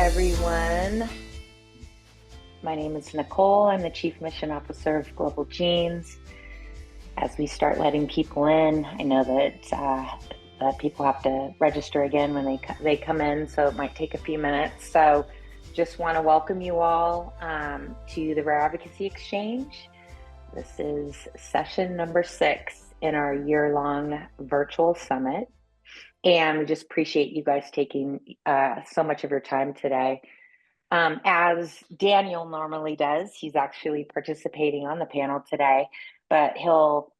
everyone. My name is Nicole. I'm the Chief Mission Officer of Global Genes. As we start letting people in, I know that people have to register again when they come in, so it might take a few minutes. So just want to welcome you all to the RARE Advocacy Exchange. This is session number 6 in our year-long virtual summit. And we just appreciate you guys taking so much of your time today. As Daniel normally does, he's actually participating on the panel today, but he'll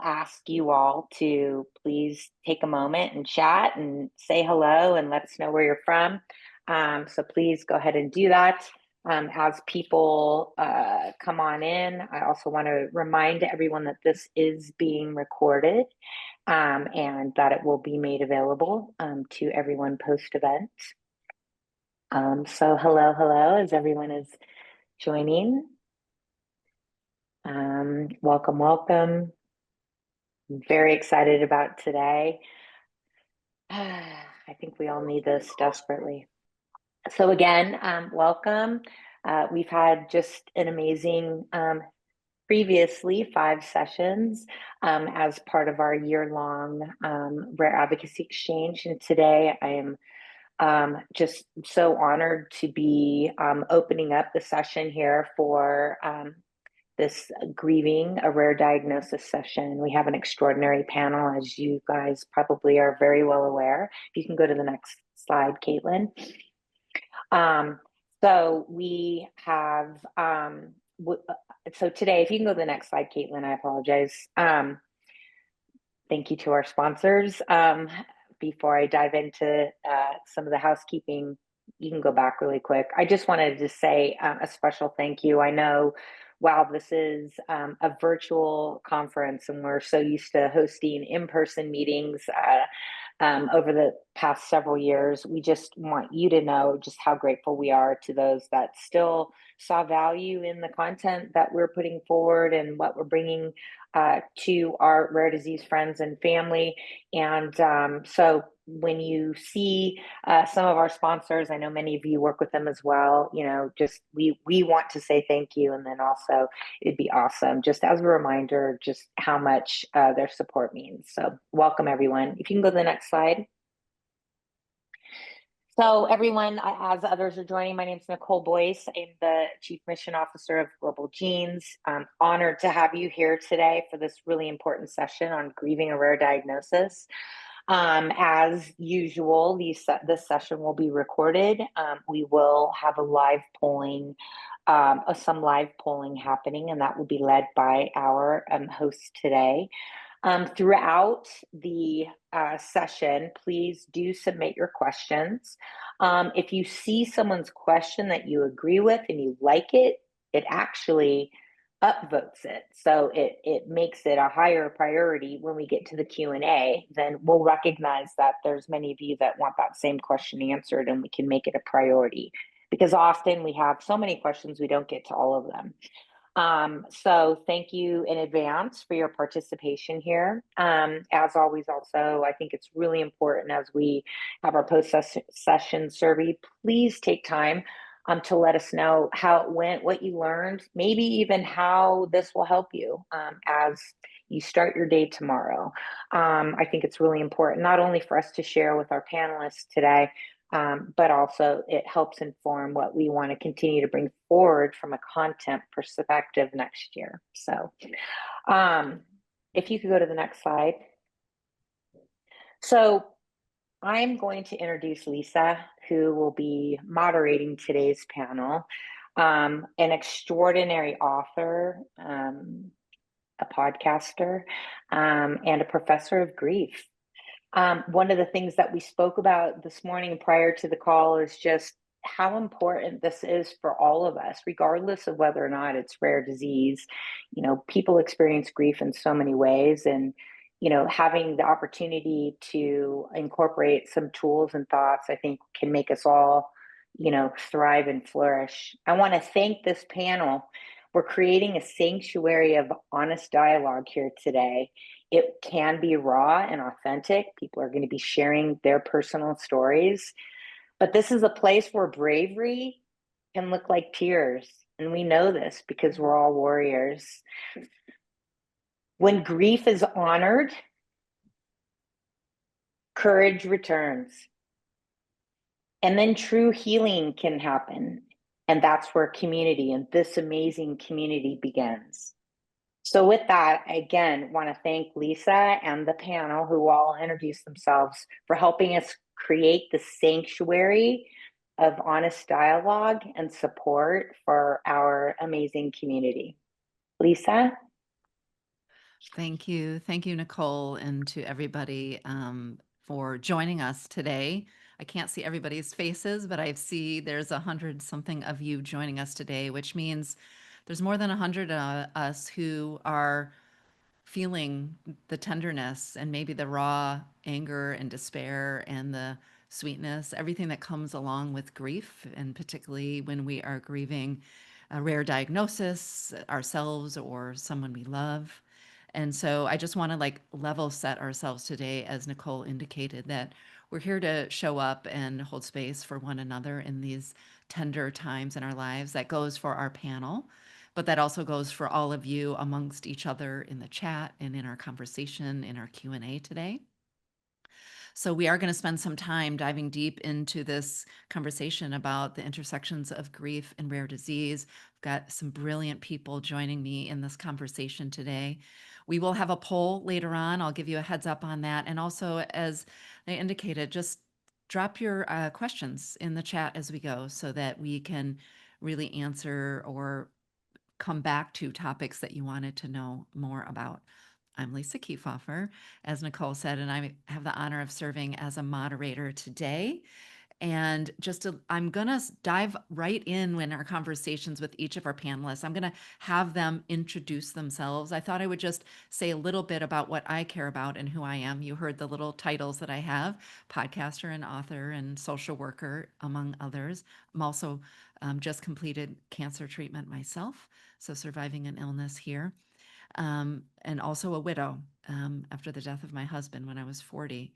ask you all to please take a moment and chat and say hello and let us know where you're from. So please go ahead and do that. As people come on in, I also want to remind everyone that this is being recorded and that it will be made available to everyone post-event. So hello, as everyone is joining. Welcome. I'm very excited about today. I think we all need this desperately. So again, welcome. We've had just an amazing, previously 5 sessions as part of our year-long RARE Advocacy Exchange. And today I am just so honored to be opening up the session here for this Grieving, a Rare Diagnosis session. We have an extraordinary panel, as you guys probably are very well aware. If you can go to the next slide, Caitlin. So we have, so today, if you can go to the next slide, Caitlin, I apologize. Thank you to our sponsors. Before I dive into some of the housekeeping, you can go back really quick. I just wanted to say a special thank you. I know, while this is a virtual conference and we're so used to hosting in-person meetings over the past several years, we just want you to know just how grateful we are to those that still saw value in the content that we're putting forward and what we're bringing to our rare disease friends and family. And so when you see some of our sponsors, I know many of you work with them as well, you know, just we want to say thank you. And then also it'd be awesome, just as a reminder, just how much their support means. So welcome, everyone. If you can go to the next slide. So everyone, as others are joining, my name is Nicole Boyce. I'm the Chief Mission Officer of Global Genes. I'm honored to have you here today for this really important session on grieving a rare diagnosis. As usual, this session will be recorded. We will have a live polling, some live polling happening, and that will be led by our host today. Throughout the session, please do submit your questions. If you see someone's question that you agree with and you like it, it actually upvotes it. So it makes it a higher priority when we get to the Q&A. Then we'll recognize that there's many of you that want that same question answered, and we can make it a priority. Because often we have so many questions, we don't get to all of them. So thank you in advance for your participation here. As always, also, I think it's really important as we have our post-session survey, please take time to let us know how it went, what you learned, maybe even how this will help you as you start your day tomorrow. I think it's really important, not only for us to share with our panelists today, but also it helps inform what we want to continue to bring forward from a content perspective next year. So if you could go to the next slide. So I'm going to introduce Lisa, who will be moderating today's panel, an extraordinary author, a podcaster, and a professor of grief. One of the things that we spoke about this morning prior to the call is just how important this is for all of us, regardless of whether or not it's rare disease. You know, people experience grief in so many ways, and, you know, having the opportunity to incorporate some tools and thoughts, I think, can make us all, you know, thrive and flourish. I want to thank this panel. We're creating a sanctuary of honest dialogue here today. It can be raw and authentic. People are going to be sharing their personal stories. But this is a place where bravery can look like tears. And we know this because we're all warriors. When grief is honored, courage returns. And then true healing can happen. And that's where community and this amazing community begins. So with that, I again want to thank Lisa and the panel who all introduced themselves for helping us create the sanctuary of honest dialogue and support for our amazing community. Lisa? Thank you. Thank you, Nicole, and to everybody for joining us today. I can't see everybody's faces, but I see there's 100 something of you joining us today, which means there's more than 100 of us who are feeling the tenderness and maybe the raw anger and despair and the sweetness, everything that comes along with grief, and particularly when we are grieving a rare diagnosis ourselves or someone we love. And so I just want to like level set ourselves today, as Nicole indicated, that we're here to show up and hold space for one another in these tender times in our lives. That goes for our panel, but that also goes for all of you amongst each other in the chat and in our conversation, in our Q&A today. So we are going to spend some time diving deep into this conversation about the intersections of grief and rare disease. I've got some brilliant people joining me in this conversation today. We will have a poll later on. I'll give you a heads up on that. And also, as I indicated, just drop your questions in the chat as we go so that we can really answer or come back to topics that you wanted to know more about. I'm Lisa Keefauver, as Nicole said, and I have the honor of serving as a moderator today. And I'm going to dive right in our conversations with each of our panelists. I'm going to have them introduce themselves. I thought I would just say a little bit about what I care about and who I am. You heard the little titles that I have: podcaster and author and social worker, among others. I'm also just completed cancer treatment myself, so surviving an illness here. And also a widow after the death of my husband when I was 40.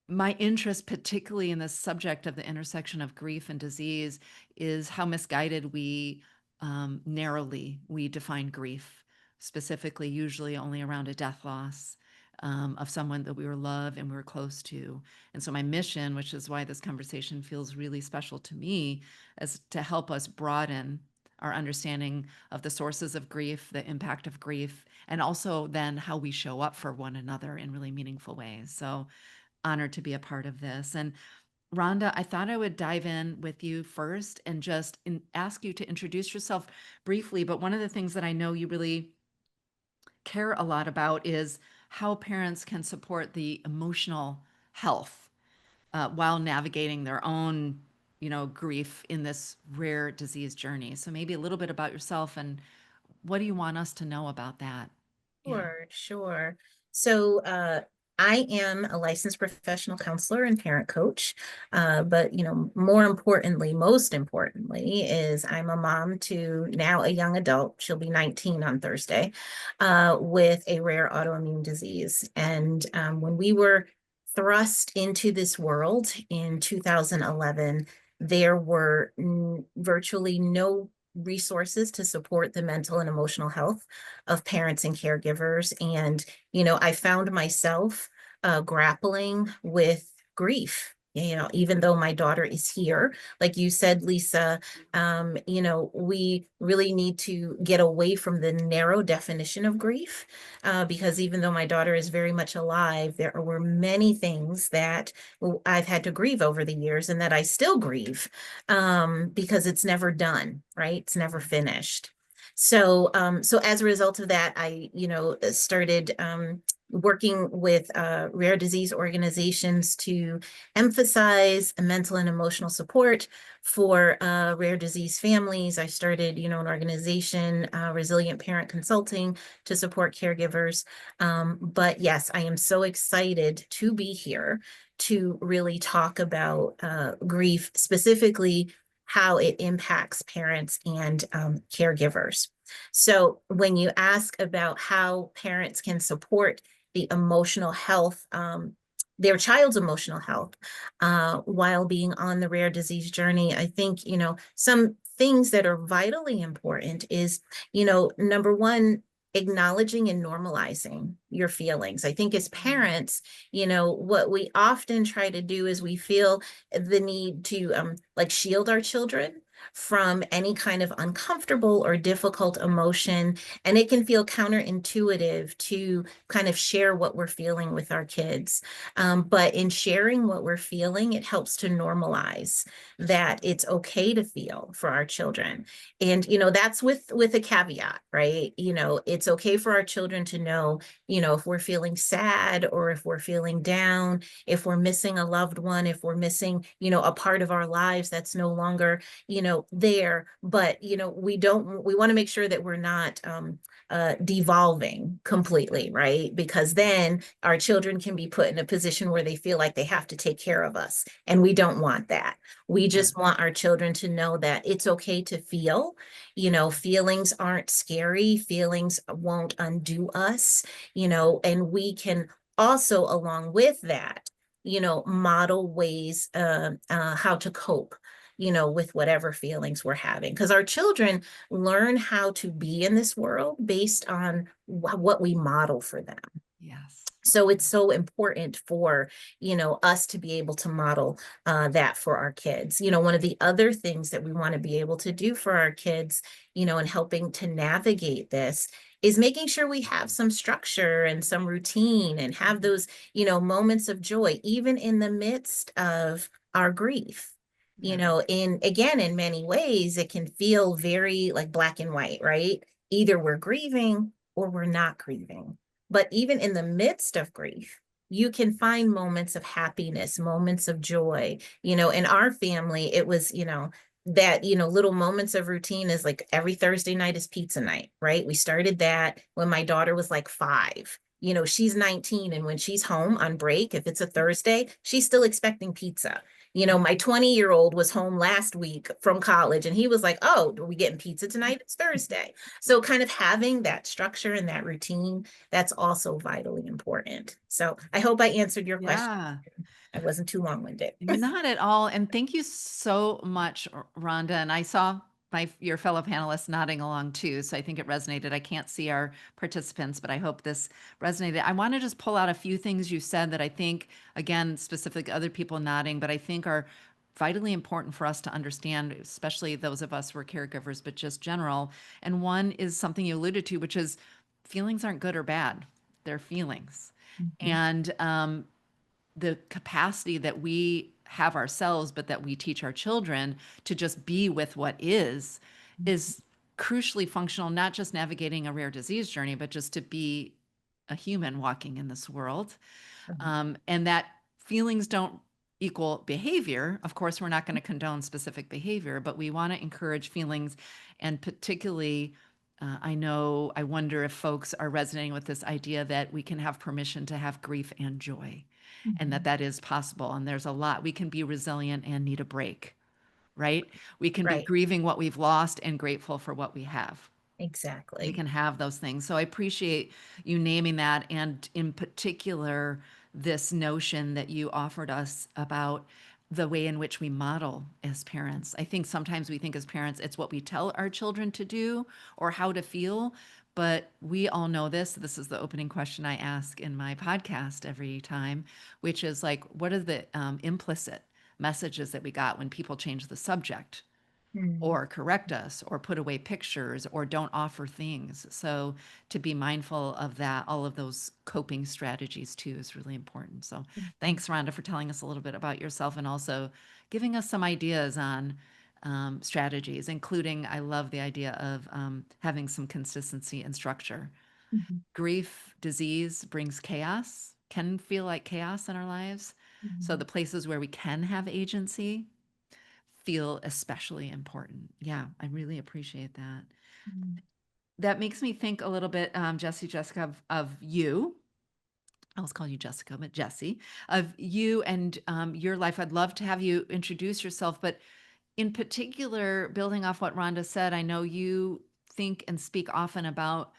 My interest, particularly in this subject of the intersection of grief and disease, is how misguided we narrowly we define grief, specifically, usually only around a death loss of someone that we were loved and we were close to. And so my mission, which is why this conversation feels really special to me, is to help us broaden our understanding of the sources of grief, the impact of grief, and also then how we show up for one another in really meaningful ways. So honored to be a part of this. And Rhonda, I thought I would dive in with you first and just ask you to introduce yourself briefly. But one of the things that I know you really care a lot about is how parents can support the emotional health while navigating their own, grief in this rare disease journey. So maybe a little bit about yourself and what do you want us to know about that? Yeah. Sure. So I am a licensed professional counselor and parent coach. But most importantly, is I'm a mom to now a young adult. She'll be 19 on Thursday, with a rare autoimmune disease. And when we were thrust into this world in 2011, there were virtually no resources to support the mental and emotional health of parents and caregivers. And, I found myself grappling with grief. Even though my daughter is here, like you said, Lisa, we really need to get away from the narrow definition of grief, because even though my daughter is very much alive, there were many things that I've had to grieve over the years and that I still grieve, because it's never done, right? It's never finished. So as a result of that, I, started working with rare disease organizations to emphasize mental and emotional support for rare disease families. I started, an organization, Resilient Parent Consulting, to support caregivers. But yes, I am so excited to be here to really talk about grief, specifically how it impacts parents and caregivers. So when you ask about how parents can support the emotional health their child's emotional health while being on the rare disease journey. I think, some things that are vitally important is, number one, acknowledging and normalizing your feelings. I think as parents, what we often try to do is we feel the need to like shield our children from any kind of uncomfortable or difficult emotion. And it can feel counterintuitive to kind of share what we're feeling with our kids. But in sharing what we're feeling, it helps to normalize that it's okay to feel for our children. And, that's with a caveat, right? It's okay for our children to know, if we're feeling sad or if we're feeling down, if we're missing a loved one, if we're missing, a part of our lives that's no longer, there. But, we want to make sure that we're not devolving completely, right? Because then our children can be put in a position where they feel like they have to take care of us. And we don't want that. We just want our children to know that it's okay to feel. Feelings aren't scary. Feelings won't undo us, and we can also, along with that, model ways how to cope with whatever feelings we're having. Because our children learn how to be in this world based on what we model for them. Yes. So it's so important for, us to be able to model that for our kids. One of the other things that we want to be able to do for our kids, and helping to navigate this is making sure we have some structure and some routine and have those, moments of joy, even in the midst of our grief. In many ways, it can feel very like black and white, right? Either we're grieving or we're not grieving. But even in the midst of grief, you can find moments of happiness, moments of joy. In our family, it was, that, little moments of routine is like every Thursday night is pizza night, right? We started that when my daughter was like 5. She's 19, and when she's home on break, if it's a Thursday, she's still expecting pizza. My 20-year-old was home last week from college, and he was like, "Oh, are we getting pizza tonight? It's Thursday." So kind of having that structure and that routine, that's also vitally important. So I hope I answered your question. Yeah. I wasn't too long-winded. Not at all. And thank you so much, Rhonda. And I saw your fellow panelists nodding along too. So I think it resonated. I can't see our participants, but I hope this resonated. I want to just pull out a few things you said that I think, again, specific other people nodding, but I think are vitally important for us to understand, especially those of us who are caregivers, but just general. And one is something you alluded to, which is feelings aren't good or bad. They're feelings. Mhm. And the capacity that we have ourselves, but that we teach our children to just be with what is crucially functional, not just navigating a rare disease journey, but just to be a human walking in this world. And that feelings don't equal behavior. Of course, we're not going to condone specific behavior, but we want to encourage feelings. And particularly, I wonder if folks are resonating with this idea that we can have permission to have grief and joy, and that is possible. And there's a lot. We can be resilient and need a break, right? We can be Right. grieving what we've lost and grateful for what we have. Exactly. We can have those things. So I appreciate you naming that. And in particular, this notion that you offered us about the way in which we model as parents. I think sometimes we think as parents, it's what we tell our children to do or how to feel. But we all know this. This is the opening question I ask in my podcast every time, which is like, what are the implicit messages that we got when people change the subject? Or correct us or put away pictures or don't offer things. So to be mindful of that, all of those coping strategies too is really important. So thanks, Rhonda, for telling us a little bit about yourself and also giving us some ideas on strategies, including, I love the idea of having some consistency and structure. Grief, disease brings chaos, can feel like chaos in our lives. So the places where we can have agency feel especially important. Yeah, I really appreciate that. That makes me think a little bit, Jessica, of you. I always call you Jessica, but Jessie, of you and your life. I'd love to have you introduce yourself, but in particular, building off what Rhonda said, I know you think and speak often about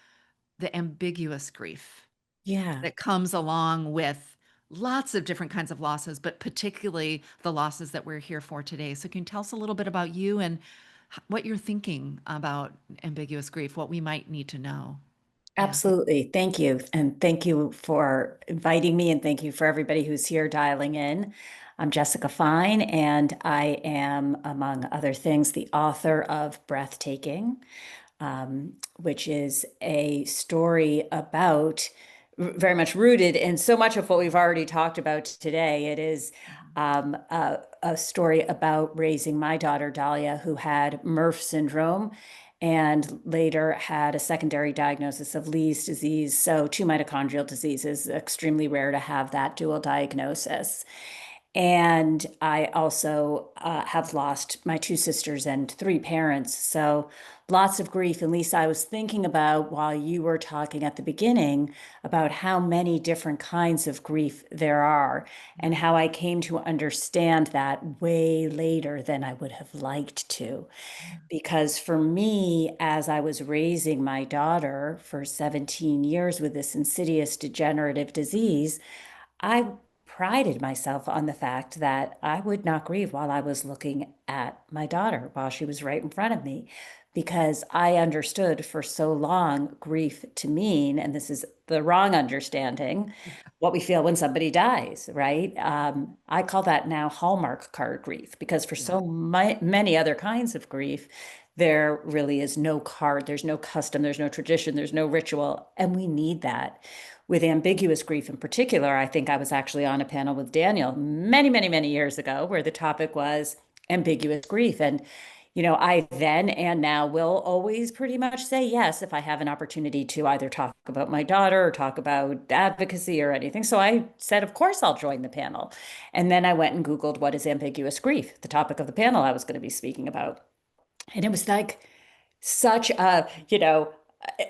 the ambiguous grief Yeah. that comes along with lots of different kinds of losses, but particularly the losses that we're here for today. So can you tell us a little bit about you and what you're thinking about ambiguous grief, what we might need to know? Yeah. Absolutely. Thank you. And thank you for inviting me, and thank you for everybody who's here dialing in. I'm Jessica Fein, and I am, among other things, the author of Breathtaking, which is a story about, very much rooted in so much of what we've already talked about today. It is a story about raising my daughter, Dahlia, who had Murph syndrome and later had a secondary diagnosis of Lee's disease. So, two mitochondrial diseases, extremely rare to have that dual diagnosis. And I also have lost my two sisters and three parents. So lots of grief. And Lisa, I was thinking about, while you were talking at the beginning, about how many different kinds of grief there are and how I came to understand that way later than I would have liked to. Because for me, as I was raising my daughter for 17 years with this insidious degenerative disease, I prided myself on the fact that I would not grieve while I was looking at my daughter while she was right in front of me, because I understood for so long grief to mean, and this is the wrong understanding, what we feel when somebody dies, right? I call that now Hallmark card grief, because for so many other kinds of grief, there really is no card, there's no custom, there's no tradition, there's no ritual, and we need that. With ambiguous grief in particular, I think I was actually on a panel with Daniel many, many, many years ago where the topic was ambiguous grief. And, I then and now will always pretty much say yes if I have an opportunity to either talk about my daughter or talk about advocacy or anything. So I said, of course, I'll join the panel. And then I went and Googled what is ambiguous grief, the topic of the panel I was going to be speaking about. And it was like such a,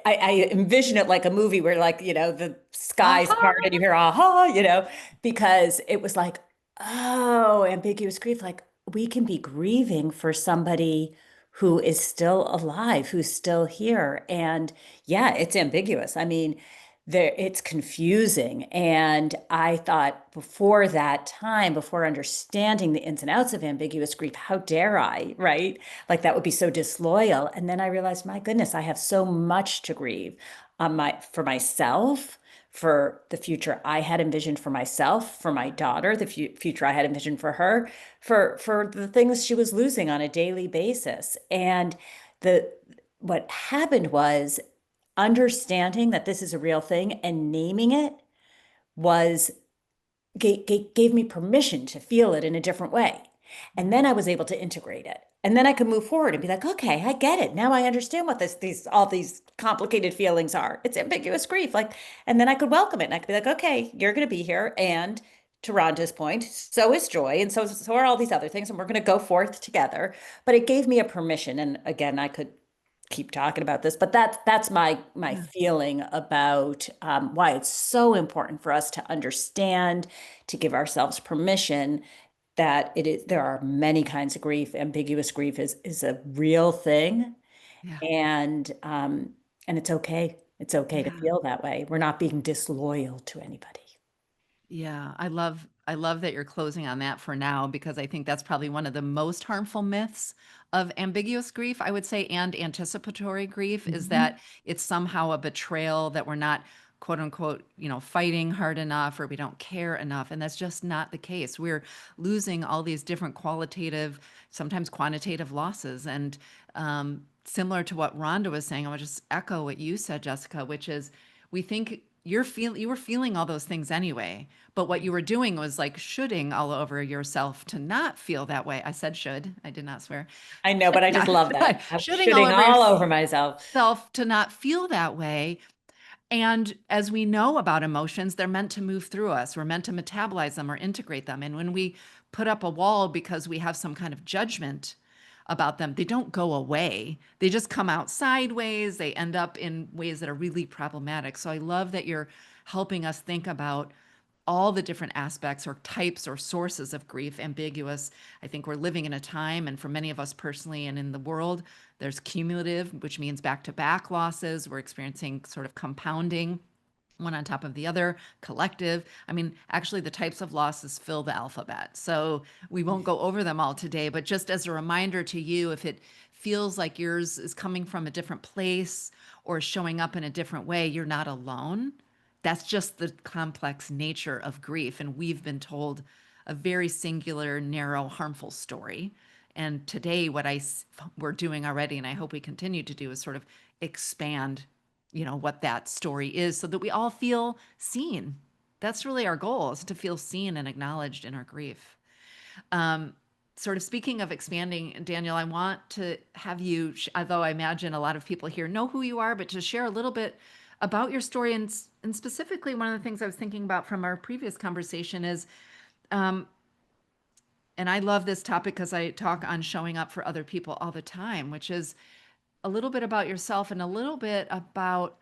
I envision it like a movie where, like, the skies part and you hear aha, because it was like, oh, ambiguous grief. Like, we can be grieving for somebody who is still alive, who's still here. And yeah, it's ambiguous. I mean, it's confusing. And I thought, before that time, before understanding the ins and outs of ambiguous grief, how dare I, right? Like, that would be so disloyal. And then I realized, my goodness, I have so much to grieve for myself, for the future I had envisioned for myself, for my daughter, the future I had envisioned for her, for the things she was losing on a daily basis. And what happened was, understanding that this is a real thing and naming it was gave me permission to feel it in a different way. And then I was able to integrate it. And then I could move forward and be like, okay, I get it. Now I understand what all these complicated feelings are. It's ambiguous grief. Like, and then I could welcome it. And I could be like, okay, you're going to be here. And to Rhonda's point, so is joy. And so are all these other things. And we're going to go forth together. But it gave me a permission. And again, I could keep talking about this, but that's my feeling about why it's so important for us to understand, to give ourselves permission that there are many kinds of grief. Ambiguous grief is a real thing. Yeah. And it's okay. It's okay to feel that way. We're not being disloyal to anybody. Yeah, I love that you're closing on that for now, because I think that's probably one of the most harmful myths of ambiguous grief, I would say, and anticipatory grief, is that it's somehow a betrayal, that we're not, quote unquote, fighting hard enough, or we don't care enough. And that's just not the case. We're losing all these different qualitative, sometimes quantitative losses. And similar to what Rhonda was saying, I would just echo what you said, Jessica, which is, we think you were feeling all those things anyway, but what you were doing was like shoulding all over yourself to not feel that way. I said should, I did not swear. I know, but I just love that. I'm Shoulding all over myself. to not feel that way. And as we know about emotions, they're meant to move through us. We're meant to metabolize them or integrate them. And when we put up a wall because we have some kind of judgment about them, they don't go away. They just come out sideways. They end up in ways that are really problematic. So I love that you're helping us think about all the different aspects or types or sources of grief. Ambiguous. I think we're living in a time, and for many of us personally and in the world, there's cumulative, which means back-to-back losses. We're experiencing sort of compounding one on top of the other, collective. I mean, actually, the types of losses fill the alphabet. So we won't go over them all today, but just as a reminder to you, if it feels like yours is coming from a different place or showing up in a different way, you're not alone. That's just the complex nature of grief. And we've been told a very singular, narrow, harmful story. And today, what we're doing already, and I hope we continue to do, is sort of expand what that story is so that we all feel seen. That's really our goal, is to feel seen and acknowledged in our grief. Sort of speaking of expanding, Daniel, I want to have you, although I imagine a lot of people here know who you are, but to share a little bit about your story. And specifically, one of the things I was thinking about from our previous conversation is, and I love this topic because I talk on showing up for other people all the time, which is a little bit about yourself and a little bit about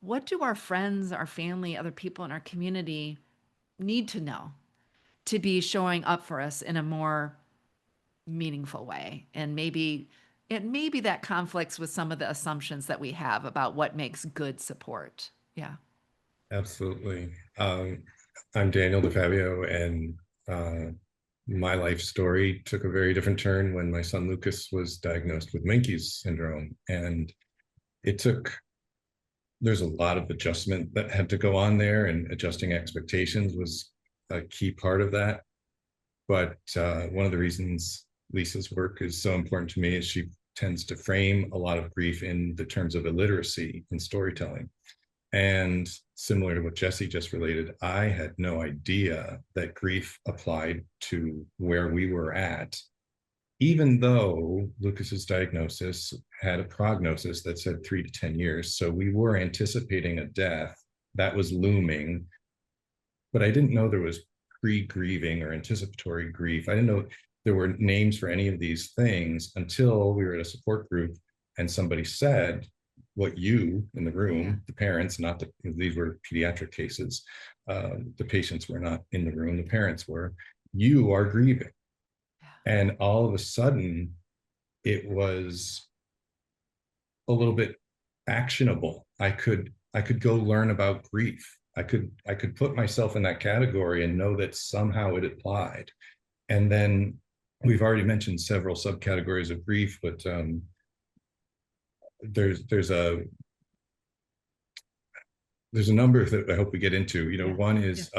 what do our friends, our family, other people in our community need to know to be showing up for us in a more meaningful way. And maybe that conflicts with some of the assumptions that we have about what makes good support. Yeah. Absolutely. I'm Daniel DeFabio, and my life story took a very different turn when my son Lucas was diagnosed with Menkes syndrome. And there's a lot of adjustment that had to go on there, and adjusting expectations was a key part of that. But one of the reasons Lisa's work is so important to me is she tends to frame a lot of grief in the terms of illiteracy and storytelling. And similar to what Jessie just related, I had no idea that grief applied to where we were at, even though Lucas's diagnosis had a prognosis that said 3 to 10 years. So we were anticipating a death that was looming, but I didn't know there was pre-grieving or anticipatory grief. I didn't know there were names for any of these things until we were at a support group and somebody said, what you in the room, the parents, these were pediatric cases, the patients were not in the room, the parents were, you are grieving. And all of a sudden, it was a little bit actionable. I could go learn about grief. I could put myself in that category and know that somehow it applied. And then we've already mentioned several subcategories of grief, but there's a number that I hope we get into. One is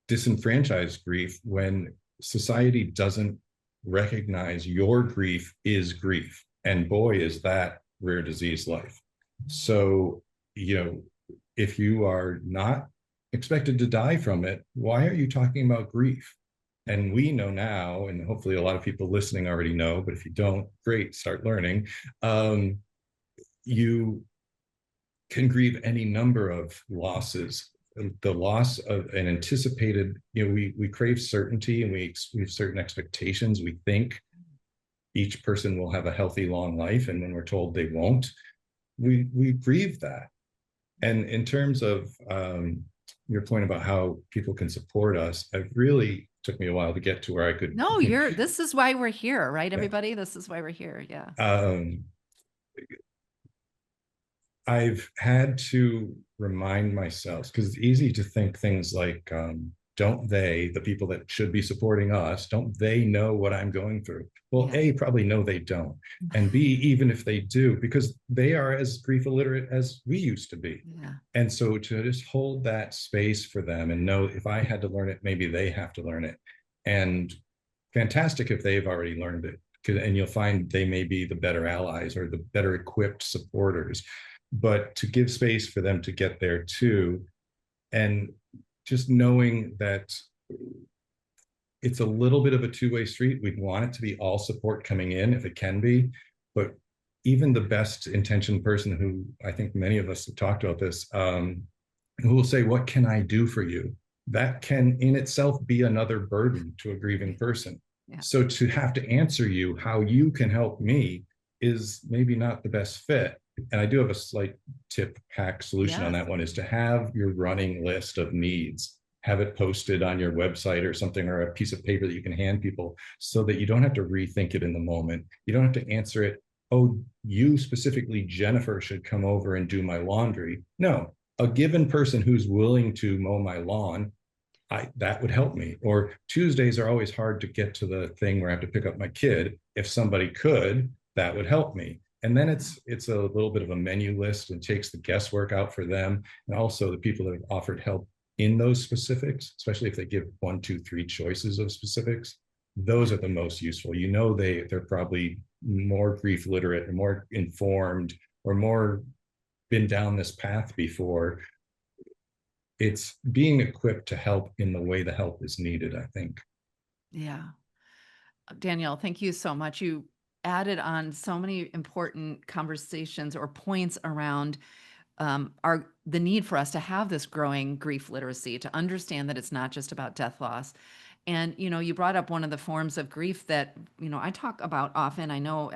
disenfranchised grief, when society doesn't recognize your grief is grief, and boy, is that rare disease life. So if you are not expected to die from it, why are you talking about grief? And we know now, and hopefully a lot of people listening already know, but if you don't, great, start learning. You can grieve any number of losses. The loss of an anticipated, we crave certainty, and we have certain expectations. We think each person will have a healthy, long life, and when we're told they won't, we grieve that. And in terms of your point about how people can support us, it really took me a while to get to where I could. No, this is why we're here, right, everybody? This is why we're here. Yeah. I've had to remind myself, because it's easy to think things like, don't they, the people that should be supporting us, don't they know what I'm going through? Well, A, probably no, they don't. And B, even if they do, because they are as grief illiterate as we used to be. Yeah. And so to just hold that space for them and know, if I had to learn it, maybe they have to learn it. And fantastic if they've already learned it. And you'll find they may be the better allies or the better equipped supporters. But to give space for them to get there too, and just knowing that it's a little bit of a two-way street. We'd want it to be all support coming in if it can be, but even the best intentioned person, who I think many of us have talked about this, who will say, what can I do for you? That can in itself be another burden to a grieving person. Yeah. So to have to answer you how you can help me is maybe not the best fit. And I do have a slight tip, hack solution on that one, is to have your running list of needs, have it posted on your website or something, or a piece of paper that you can hand people, so that you don't have to rethink it in the moment. You don't have to answer it, oh, you specifically, Jennifer, should come over and do my laundry. No, a given person who's willing to mow my lawn, that would help me. Or Tuesdays are always hard to get to the thing where I have to pick up my kid. If somebody could, that would help me. And then it's a little bit of a menu list and takes the guesswork out for them. And also the people that have offered help in those specifics, especially if they give 1, 2, 3 choices of specifics, those are the most useful. You know, they're probably more grief literate or more informed or more been down this path before. It's being equipped to help in the way the help is needed, I think. Yeah. Danielle, thank you so much. You added on so many important conversations or points around the need for us to have this growing grief literacy, to understand that it's not just about death loss. And, you brought up one of the forms of grief that, I talk about often. I know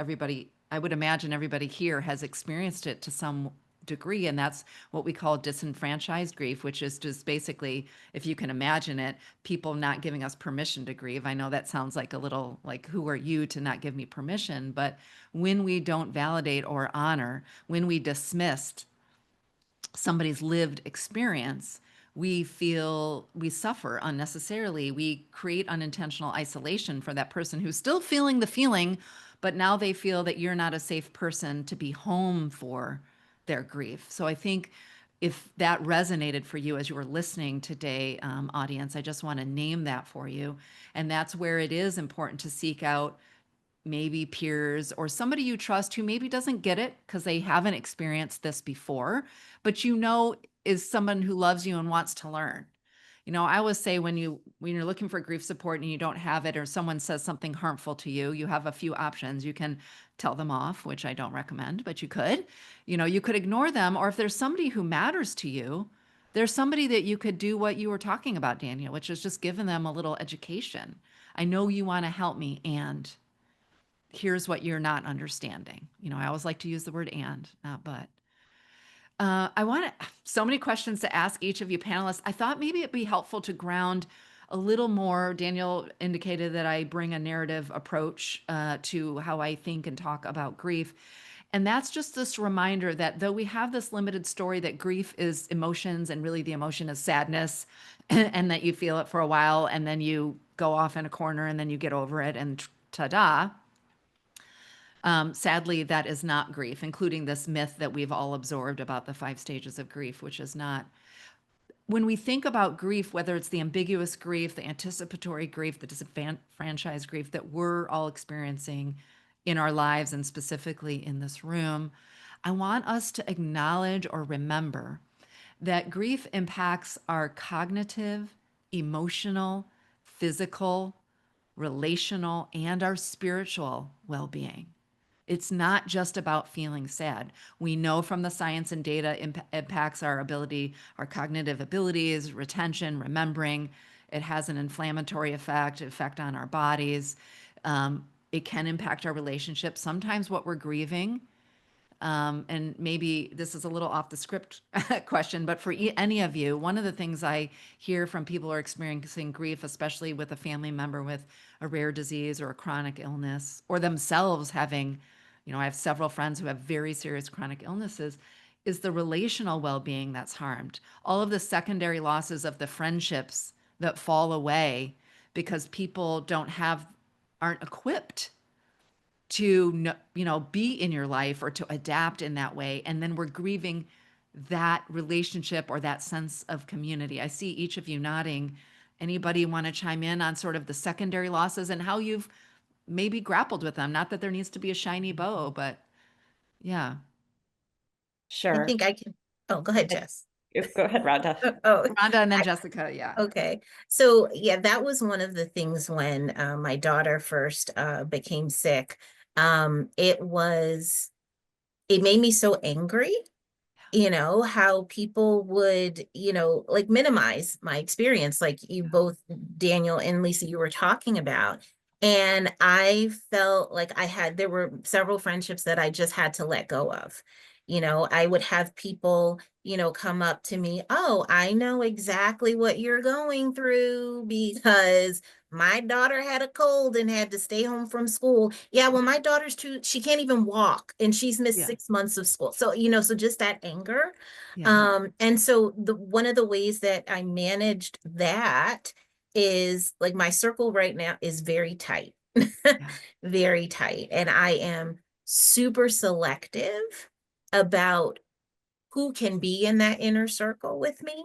I would imagine everybody here has experienced it to some degree, and that's what we call disenfranchised grief, which is just basically, if you can imagine it, people not giving us permission to grieve. I know that sounds like a little like, who are you to not give me permission? But when we don't validate or honor, when we dismissed somebody's lived experience, we suffer unnecessarily. We create unintentional isolation for that person who's still feeling the feeling, but now they feel that you're not a safe person to be home for their grief. So I think if that resonated for you as you were listening today, audience, I just want to name that for you. And that's where it is important to seek out maybe peers or somebody you trust who maybe doesn't get it because they haven't experienced this before, but is someone who loves you and wants to learn. I always say when you're looking for grief support and you don't have it, or someone says something harmful to you, you have a few options. You can tell them off, which I don't recommend, but you could ignore them. Or if there's somebody who matters to you, there's somebody that you could do what you were talking about, Daniel, which is just giving them a little education. I know you want to help me, and here's what you're not understanding. I always like to use the word and, not but. I want so many questions to ask each of you panelists. I thought maybe it'd be helpful to ground a little more. Daniel indicated that I bring a narrative approach to how I think and talk about grief. And that's just this reminder that though we have this limited story that grief is emotions, and really the emotion is sadness, and that you feel it for a while and then you go off in a corner and then you get over it and ta-da. Sadly, that is not grief, including this myth that we've all absorbed about the 5 stages of grief, which is not. When we think about grief, whether it's the ambiguous grief, the anticipatory grief, the disenfranchised grief that we're all experiencing in our lives and specifically in this room, I want us to acknowledge or remember that grief impacts our cognitive, emotional, physical, relational, and our spiritual well-being. It's not just about feeling sad. We know from the science and data impacts our ability, our cognitive abilities, retention, remembering. It has an inflammatory effect on our bodies. It can impact our relationships. Sometimes what we're grieving, and maybe this is a little off the script question, but for any of you, one of the things I hear from people who are experiencing grief, especially with a family member with a rare disease or a chronic illness, or themselves having, I have several friends who have very serious chronic illnesses, is the relational well-being that's harmed. All of the secondary losses of the friendships that fall away because people aren't equipped to, be in your life or to adapt in that way. And then we're grieving that relationship or that sense of community. I see each of you nodding. Anybody want to chime in on sort of the secondary losses and how you've maybe grappled with them? Not that there needs to be a shiny bow, but yeah. Sure. I think I can. Oh, go ahead, Jess. Go ahead, Rhonda. Rhonda and then Jessica, yeah. Okay. So yeah, that was one of the things when my daughter first became sick. It made me so angry, how people would, like minimize my experience, like you both, Daniel and Lisa, you were talking about. And I felt like there were several friendships that I just had to let go of. I would have people come up to me, oh, I know exactly what you're going through because my daughter had a cold and had to stay home from school. Yeah, well, my daughter's she can't even walk and she's missed Yeah. 6 months of school. So, so just that anger. Yeah. And so one of the ways that I managed that is like my circle right now is very tight, Yeah. very tight. And I am super selective about who can be in that inner circle with me.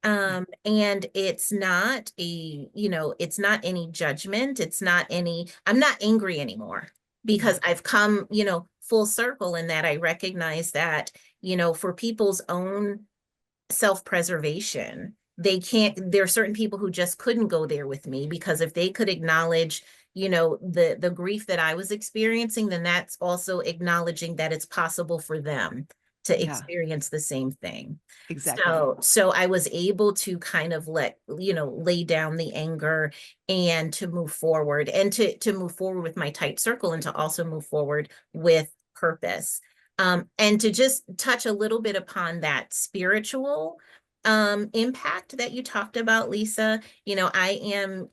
And it's not it's not any judgment. It's not I'm not angry anymore because I've come, full circle in that I recognize that, for people's own self-preservation, there are certain people who just couldn't go there with me because if they could acknowledge the grief that I was experiencing, then that's also acknowledging that it's possible for them to experience the same thing. Exactly. So I was able to kind of lay down the anger and to move forward and to move forward with my tight circle and to also move forward with purpose. And to just touch a little bit upon that spiritual impact that you talked about, Lisa, I am,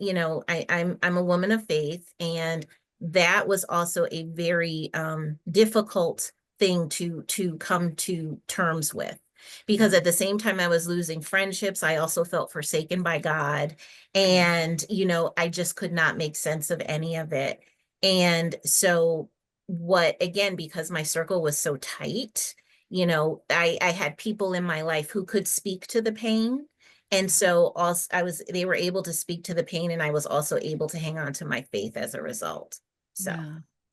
I'm a woman of faith, and that was also a very difficult thing to come to terms with. Because at the same time I was losing friendships, I also felt forsaken by God. And, I just could not make sense of any of it. And so again, because my circle was so tight, I had people in my life who could speak to the pain. And so also they were able to speak to the pain, and I was also able to hang on to my faith as a result. So,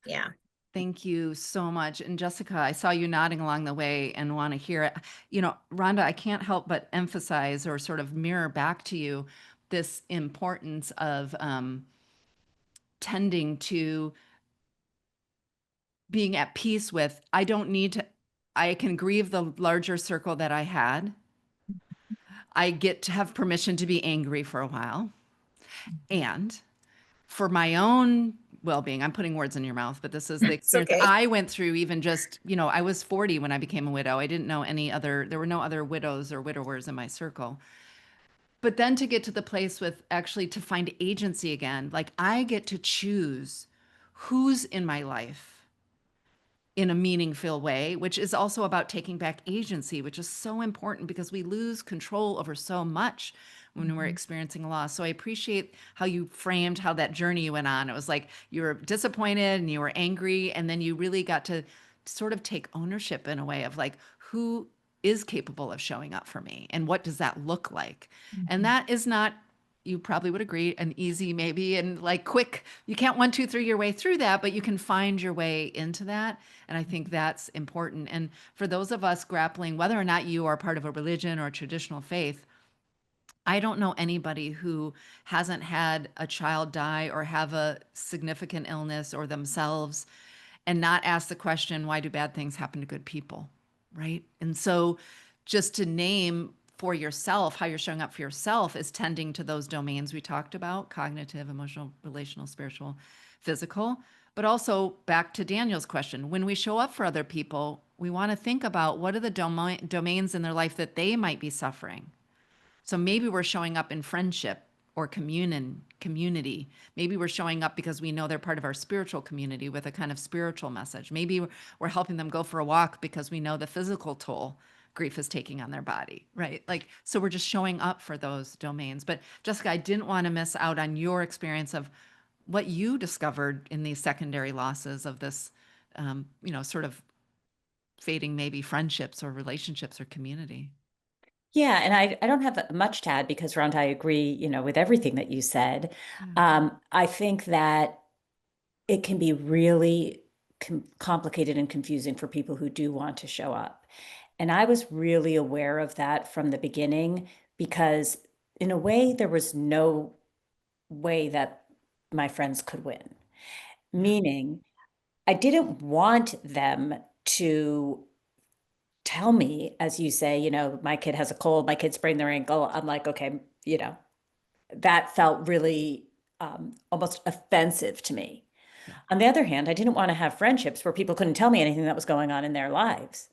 yeah. Thank you so much. And Jessica, I saw you nodding along the way and want to hear it. Rhonda, I can't help but emphasize or sort of mirror back to you this importance of tending to being at peace with, I can grieve the larger circle that I had. I get to have permission to be angry for a while. And for my own well-being, I'm putting words in your mouth, but this is the experience I went through. Even just, I was 40 when I became a widow. I didn't know there were no other widows or widowers in my circle. But then to get to the place with actually to find agency again, like I get to choose who's in my life in a meaningful way, which is also about taking back agency, which is so important because we lose control over so much when we're experiencing loss. So I appreciate how you framed how that journey you went on. It was like you were disappointed and you were angry, and then you really got to sort of take ownership in a way of like, who is capable of showing up for me and what does that look like? And that is not, you probably would agree, an easy maybe and like quick, you can't 1, 2, 3 your way through that, but you can find your way into that. And I think that's important. And for those of us grappling, whether or not you are part of a religion or a traditional faith, I don't know anybody who hasn't had a child die or have a significant illness or themselves and not ask the question, why do bad things happen to good people? Right. And so just to name for yourself how you're showing up for yourself is tending to those domains we talked about: cognitive, emotional, relational, spiritual, physical. But also back to Daniel's question, when we show up for other people, we want to think about what are the domains in their life that they might be suffering. So maybe we're showing up in friendship or community. Maybe we're showing up because we know they're part of our spiritual community with a kind of spiritual message. Maybe we're helping them go for a walk because we know the physical toll grief is taking on their body, right? Like, so we're just showing up for those domains. But Jessica, I didn't want to miss out on your experience of what you discovered in these secondary losses of this, sort of fading maybe friendships or relationships or community. Yeah, and I don't have much to add because, Rhonda, I agree, with everything that you said. I think that it can be really complicated and confusing for people who do want to show up. And I was really aware of that from the beginning because, in a way, there was no way that my friends could win. Meaning, I didn't want them to tell me, as you say, my kid has a cold, my kid sprained their ankle. I'm like, okay, that felt really almost offensive to me. On the other hand, I didn't want to have friendships where people couldn't tell me anything that was going on in their lives.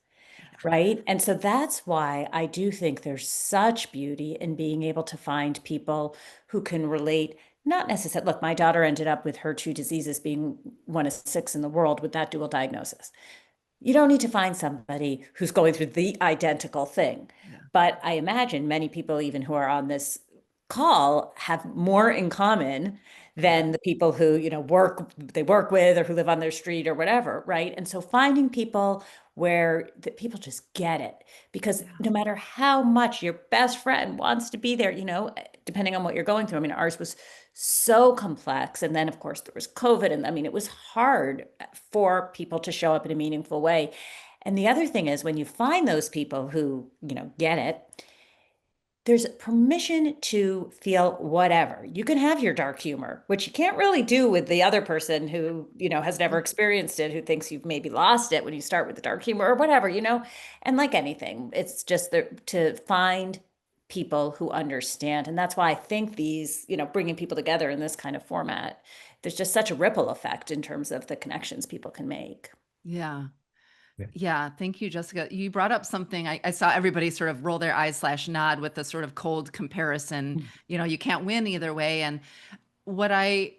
right? And so that's why I do think there's such beauty in being able to find people who can relate. Not necessarily, look, my daughter ended up with her two diseases being one of six in the world with that dual diagnosis. You don't need to find somebody who's going through the identical thing. Yeah. But I imagine many people, even who are on this call, have more in common than the people who, they work with or who live on their street or whatever, right? And so finding people where people just get it, because no matter how much your best friend wants to be there, depending on what you're going through. I mean, ours was so complex. And then, of course, there was COVID. And I mean, it was hard for people to show up in a meaningful way. And the other thing is, when you find those people who, get it, there's permission to feel whatever. You can have your dark humor, which you can't really do with the other person who, has never experienced it, who thinks you've maybe lost it when you start with the dark humor or whatever, And like anything, it's just to find people who understand. And that's why I think these, bringing people together in this kind of format, there's just such a ripple effect in terms of the connections people can make. Yeah. Yeah. Yeah. Thank you, Jessica. You brought up something. I saw everybody sort of roll their eyes / nod with the sort of cold comparison. You can't win either way. And what I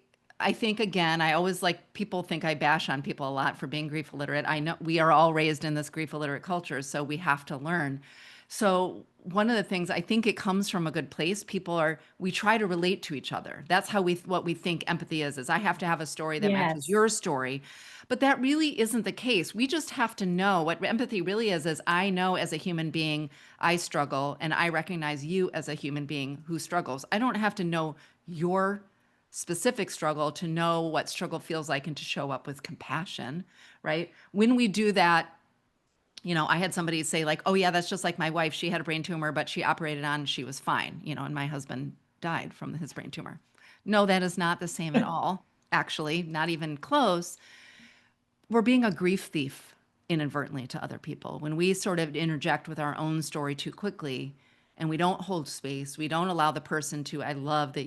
think, again, I always people think I bash on people a lot for being grief illiterate. I know we are all raised in this grief illiterate culture, so we have to learn. So one of the things, I think it comes from a good place. We try to relate to each other. That's what we think empathy is I have to have a story that matches your story. But that really isn't the case. We just have to know what empathy really is I know as a human being, I struggle, and I recognize you as a human being who struggles. I don't have to know your specific struggle to know what struggle feels like and to show up with compassion, right? When we do that, I had somebody say oh yeah, that's just like my wife. She had a brain tumor, but she operated on, she was fine, and my husband died from his brain tumor. No, that is not the same at all. Actually, not even close. We're being a grief thief inadvertently to other people. When we sort of interject with our own story too quickly and we don't hold space, we don't allow the person to, I love that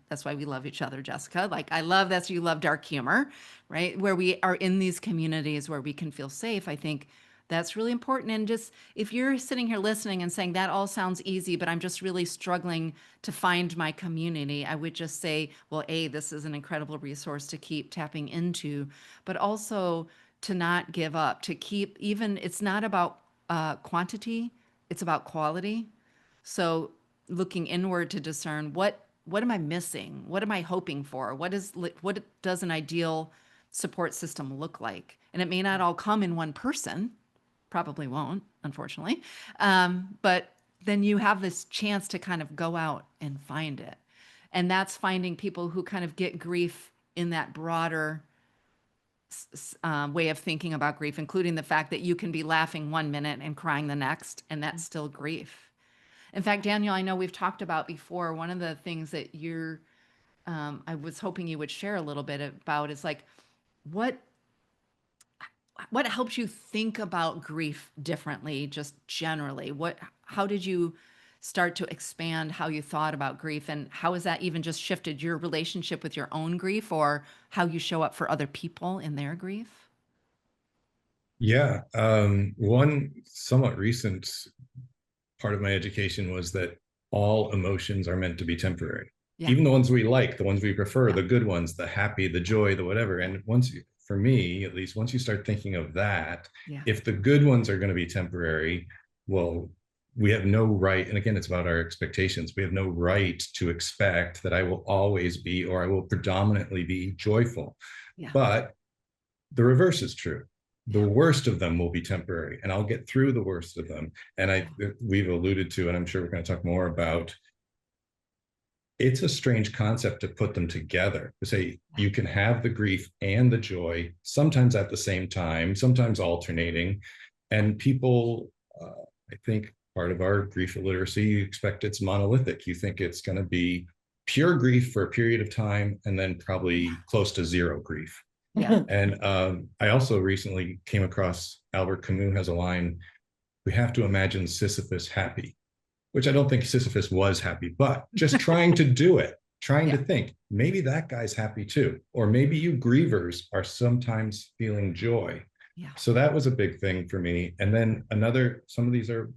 that's why we love each other, Jessica. I love that you love dark humor, right? Where we are in these communities where we can feel safe. I think that's really important. And just if you're sitting here listening and saying that all sounds easy, but I'm just really struggling to find my community, I would just say, well, this is an incredible resource to keep tapping into, but also to not give up, to keep it's not about quantity, it's about quality. So looking inward to discern what am I missing? What am I hoping for? What does an ideal support system look like? And it may not all come in one person. Probably won't, unfortunately. But then you have this chance to kind of go out and find it. And that's finding people who kind of get grief in that broader way of thinking about grief, including the fact that you can be laughing 1 minute and crying the next, and that's still grief. In fact, Daniel, I know we've talked about before, one of the things that I was hoping you would share a little bit about is what helps you think about grief differently, just generally? How did you start to expand how you thought about grief, and how has that even just shifted your relationship with your own grief or how you show up for other people in their grief? Yeah. One somewhat recent part of my education was that all emotions are meant to be temporary. Yeah. Even the ones we like, the ones we prefer, the good ones, the happy, the joy, the whatever. And for me, at least, once you start thinking of that, if the good ones are going to be temporary, well, we have no right. And again, it's about our expectations. We have no right to expect that I will always be, or I will predominantly be joyful. Yeah. But the reverse is true. The worst of them will be temporary, and I'll get through the worst of them. And we've alluded to, and I'm sure we're going to talk more about, it's a strange concept to put them together, to say you can have the grief and the joy, sometimes at the same time, sometimes alternating. And people, I think part of our grief illiteracy, you expect it's monolithic. You think it's going to be pure grief for a period of time and then probably close to zero grief. Yeah. And I also recently came across Albert Camus has a line, we have to imagine Sisyphus happy, which I don't think Sisyphus was happy, but just trying to do it, trying to think, maybe that guy's happy too. Or maybe you grievers are sometimes feeling joy. Yeah. So that was a big thing for me. And then some of these are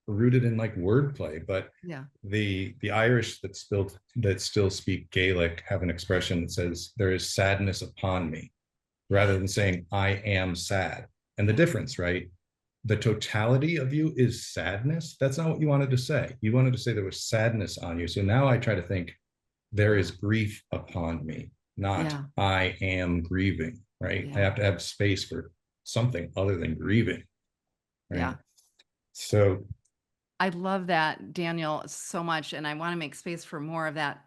rooted in like wordplay, but Yeah. the Irish that still speak Gaelic have an expression that says there is sadness upon me, rather than saying I am sad. And the difference, right? The totality of you is sadness. That's not what you wanted to say. You wanted to say there was sadness on you. So now I try to think there is grief upon me, not Yeah. I am grieving, right? I Yeah. have to have space for something other than grieving, right? Yeah. So I love that, Daniel, so much. And I want to make space for more of that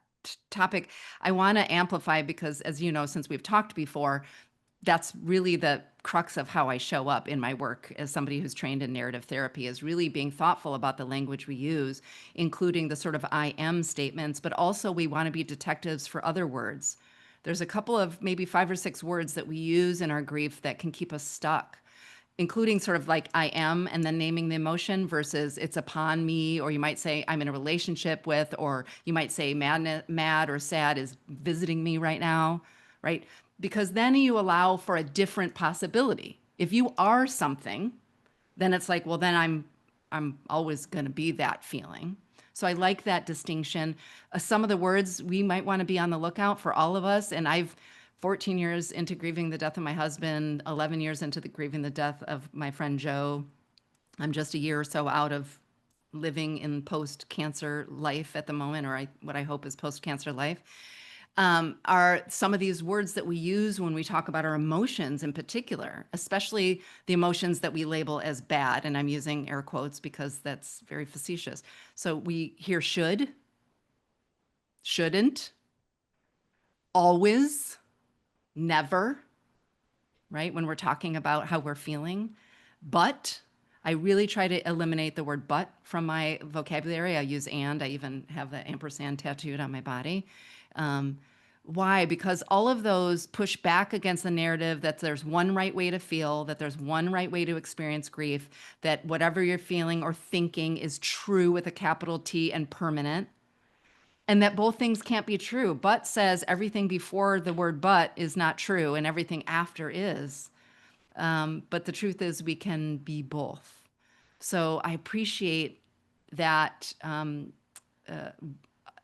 topic. I want to amplify because, as you know, since we've talked before, that's really the crux of how I show up in my work as somebody who's trained in narrative therapy, is really being thoughtful about the language we use, including the sort of I am statements, but also we want to be detectives for other words. There's a couple of maybe 5 or 6 words that we use in our grief that can keep us stuck, including sort of like I am and then naming the emotion versus it's upon me, or you might say I'm in a relationship with, or you might say mad or sad is visiting me right now, right? Because then you allow for a different possibility. If you are something, then it's like, well, then I'm always going to be that feeling. So I like that distinction. Some of the words we might want to be on the lookout for, all of us. And I've 14 years into grieving the death of my husband, 11 years into grieving the death of my friend Joe. I'm just a year or so out of living in post-cancer life at the moment, or what I hope is post-cancer life. Are some of these words that we use when we talk about our emotions in particular, especially the emotions that we label as bad. And I'm using air quotes because that's very facetious. So we hear should, shouldn't, always, never, right? When we're talking about how we're feeling. But I really try to eliminate the word but from my vocabulary. I use and. I even have the ampersand tattooed on my body. Why? Because all of those push back against the narrative that there's one right way to feel, that there's one right way to experience grief, that whatever you're feeling or thinking is true with a capital T and permanent, and that both things can't be true. But says everything before the word but is not true and everything after is. But the truth is we can be both. So I appreciate that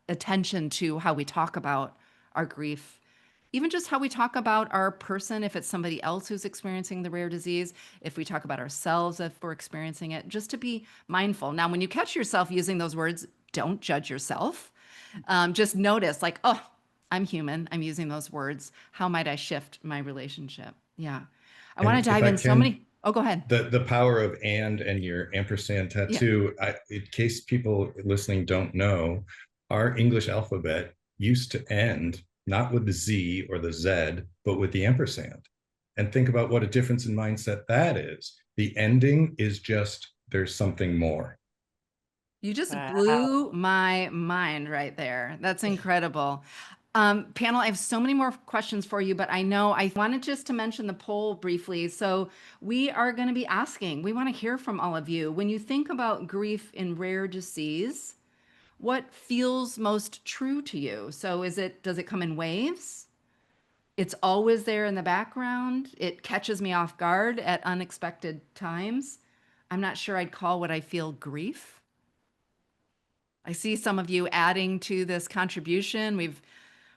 attention to how we talk about our grief, even just how we talk about our person, if it's somebody else who's experiencing the rare disease, if we talk about ourselves, if we're experiencing it, just to be mindful. Now, when you catch yourself using those words, don't judge yourself. Just notice like, oh, I'm human. I'm using those words. How might I shift my relationship? Yeah. I want and to if dive I in so can, many. Oh, go ahead. the power of and your ampersand Yeah. tattoo, in case people listening don't know, our English alphabet used to end not with the Z or the Z, but with the ampersand. And think about what a difference in mindset that is. The ending is just there's something more. You just Wow. blew my mind right there. That's incredible. Panel, I have so many more questions for you, but I know I wanted just to mention the poll briefly. So we are going to be asking, we want to hear from all of you. When you think about grief in rare disease, what feels most true to you? So does it come in waves? It's always there in the background. It catches me off guard at unexpected times. I'm not sure I'd call what I feel grief. I see some of you adding to this contribution. We've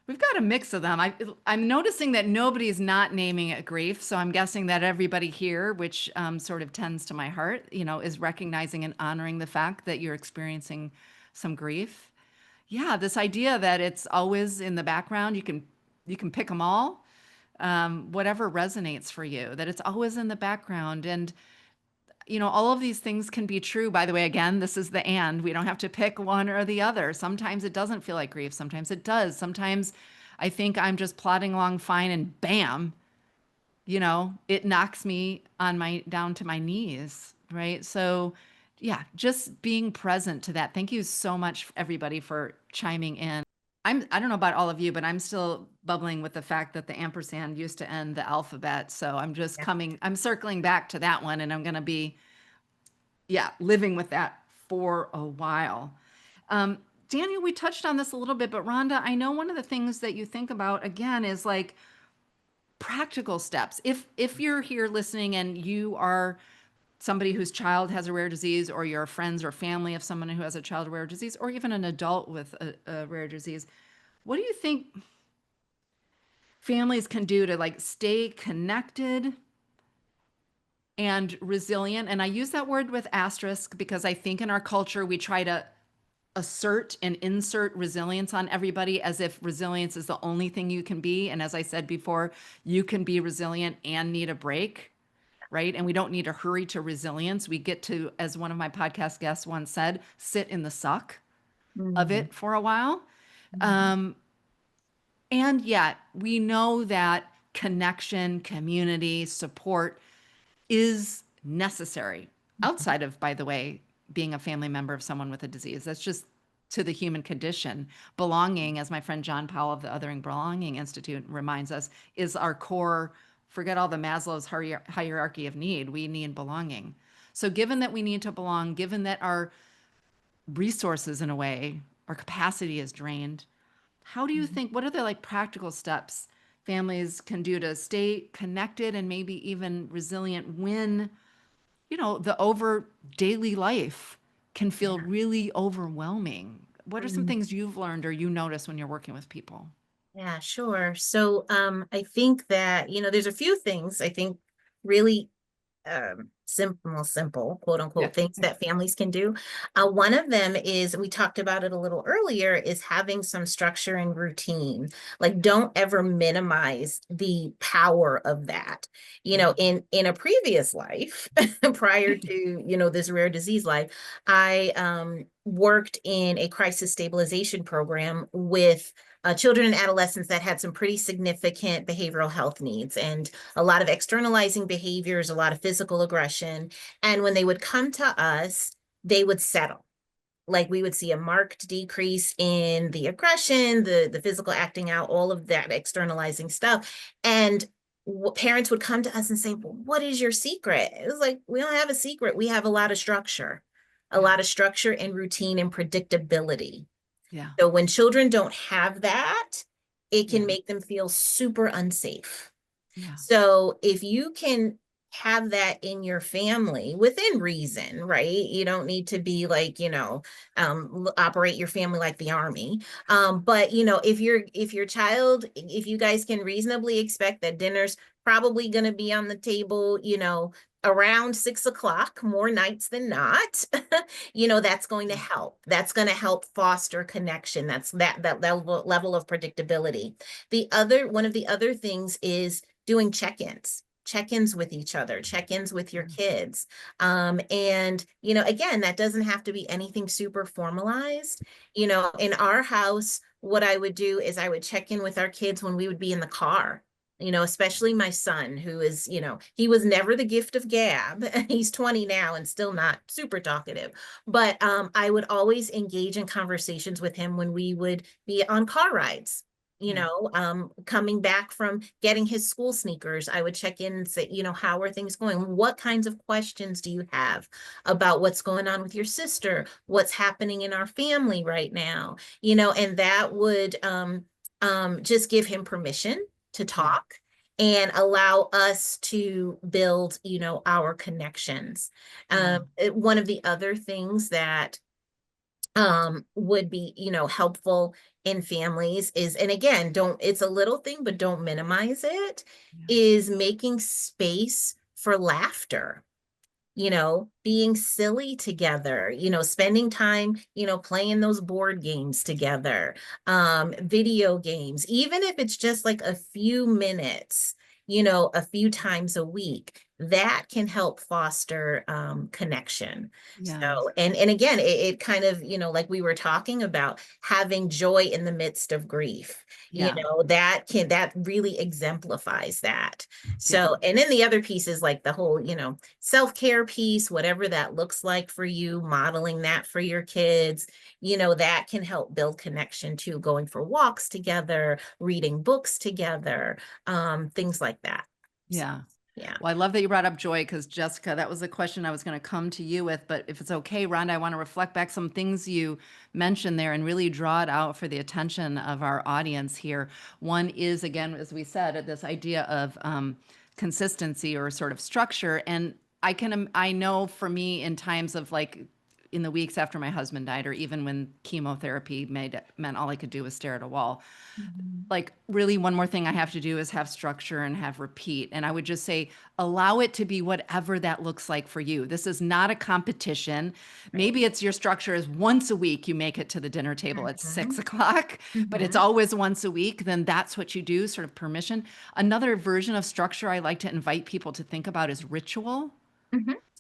got a mix of them. I'm noticing that nobody's not naming it grief, so I'm guessing that everybody here, which sort of tends to my heart, is recognizing and honoring the fact that you're experiencing some grief. Yeah, this idea that it's always in the background. You can pick them all, whatever resonates for you. That it's always in the background, and all of these things can be true. By the way, again, this is the and. We don't have to pick one or the other. Sometimes it doesn't feel like grief. Sometimes it does. Sometimes I think I'm just plodding along fine and bam, it knocks me down to my knees, right? So yeah, just being present to that. Thank you so much, everybody, for chiming in. I don't know about all of you, but I'm still bubbling with the fact that the ampersand used to end the alphabet. So I'm circling back to that one, and I'm going to be, living with that for a while. Daniel, we touched on this a little bit, but Rhonda, I know one of the things that you think about again is like, practical steps. If you're here listening and you are somebody whose child has a rare disease, or your friends or family of someone who has a child with a rare disease, or even an adult with a rare disease, what do you think families can do to like stay connected and resilient? And I use that word with asterisk because I think in our culture we try to assert and insert resilience on everybody as if resilience is the only thing you can be. And as I said before, you can be resilient and need a break, right? And we don't need to hurry to resilience. We get to, as one of my podcast guests once said, sit in the suck of it for a while. And yet we know that connection, community, support is necessary outside of, by the way, being a family member of someone with a disease. That's just to the human condition. Belonging, as my friend John Powell of the Othering Belonging Institute reminds us, is our core. Forget all the Maslow's hierarchy of need. We need belonging. So given that we need to belong, given that our resources, in a way, our capacity is drained, how do you think, what are the like practical steps families can do to stay connected and maybe even resilient when, you know, the over daily life can feel really overwhelming? What are some things you've learned or you notice when you're working with people? Yeah, sure. So I think that, there's a few things I think really simple, quote unquote, things that families can do. One of them is, we talked about it a little earlier, is having some structure and routine. Like, don't ever minimize the power of that. In a previous life, prior to, this rare disease life, I worked in a crisis stabilization program with children and adolescents that had some pretty significant behavioral health needs and a lot of externalizing behaviors, a lot of physical aggression. And when they would come to us, they would settle. Like, we would see a marked decrease in the aggression, the physical acting out, all of that externalizing stuff. And parents would come to us and say, well, what is your secret? It was like, we don't have a secret. We have a lot of structure, a lot of structure and routine and predictability. Yeah. So when children don't have that, it can make them feel super unsafe. Yeah. So if you can have that in your family within reason, right? You don't need to be like, operate your family like the army. But if your child, if you guys can reasonably expect that dinner's probably going to be on the table, around 6 o'clock, more nights than not, that's going to help. That's going to help foster connection. That's that level of predictability. One of the other things is doing check-ins with each other, check-ins with your kids. And, again, that doesn't have to be anything super formalized. In our house, what I would do is I would check in with our kids when we would be in the car. Especially my son, who is, he was never the gift of gab. He's 20 now and still not super talkative. But I would always engage in conversations with him when we would be on car rides. Coming back from getting his school sneakers, I would check in and say, how are things going? What kinds of questions do you have about what's going on with your sister? What's happening in our family right now? And that would just give him permission to talk and allow us to build, our connections. One of the other things that would be, helpful in families is, and again, it's a little thing, but don't minimize it, is making space for laughter. Being silly together, spending time, playing those board games together, video games, even if it's just like a few minutes, a few times a week, that can help foster connection. So, and again, it kind of, like we were talking about, having joy in the midst of grief, that really exemplifies that. So, and then the other piece is like the whole, self-care piece, whatever that looks like for you, modeling that for your kids, that can help build connection too, going for walks together, reading books together, things like that. Yeah. Yeah. Well, I love that you brought up joy, because Jessica, that was the question I was going to come to you with. But if it's okay, Rhonda, I want to reflect back some things you mentioned there and really draw it out for the attention of our audience here. One is, again, as we said, this idea of consistency or sort of structure. And I know for me, in times of like in the weeks after my husband died, or even when chemotherapy meant all I could do was stare at a wall, like really one more thing I have to do is have structure and have repeat. And I would just say, allow it to be whatever that looks like for you. This is not a competition. Maybe it's your structure is once a week you make it to the dinner table at 6 o'clock, but it's always once a week. Then that's what you do, sort of permission. Another version of structure I like to invite people to think about is ritual.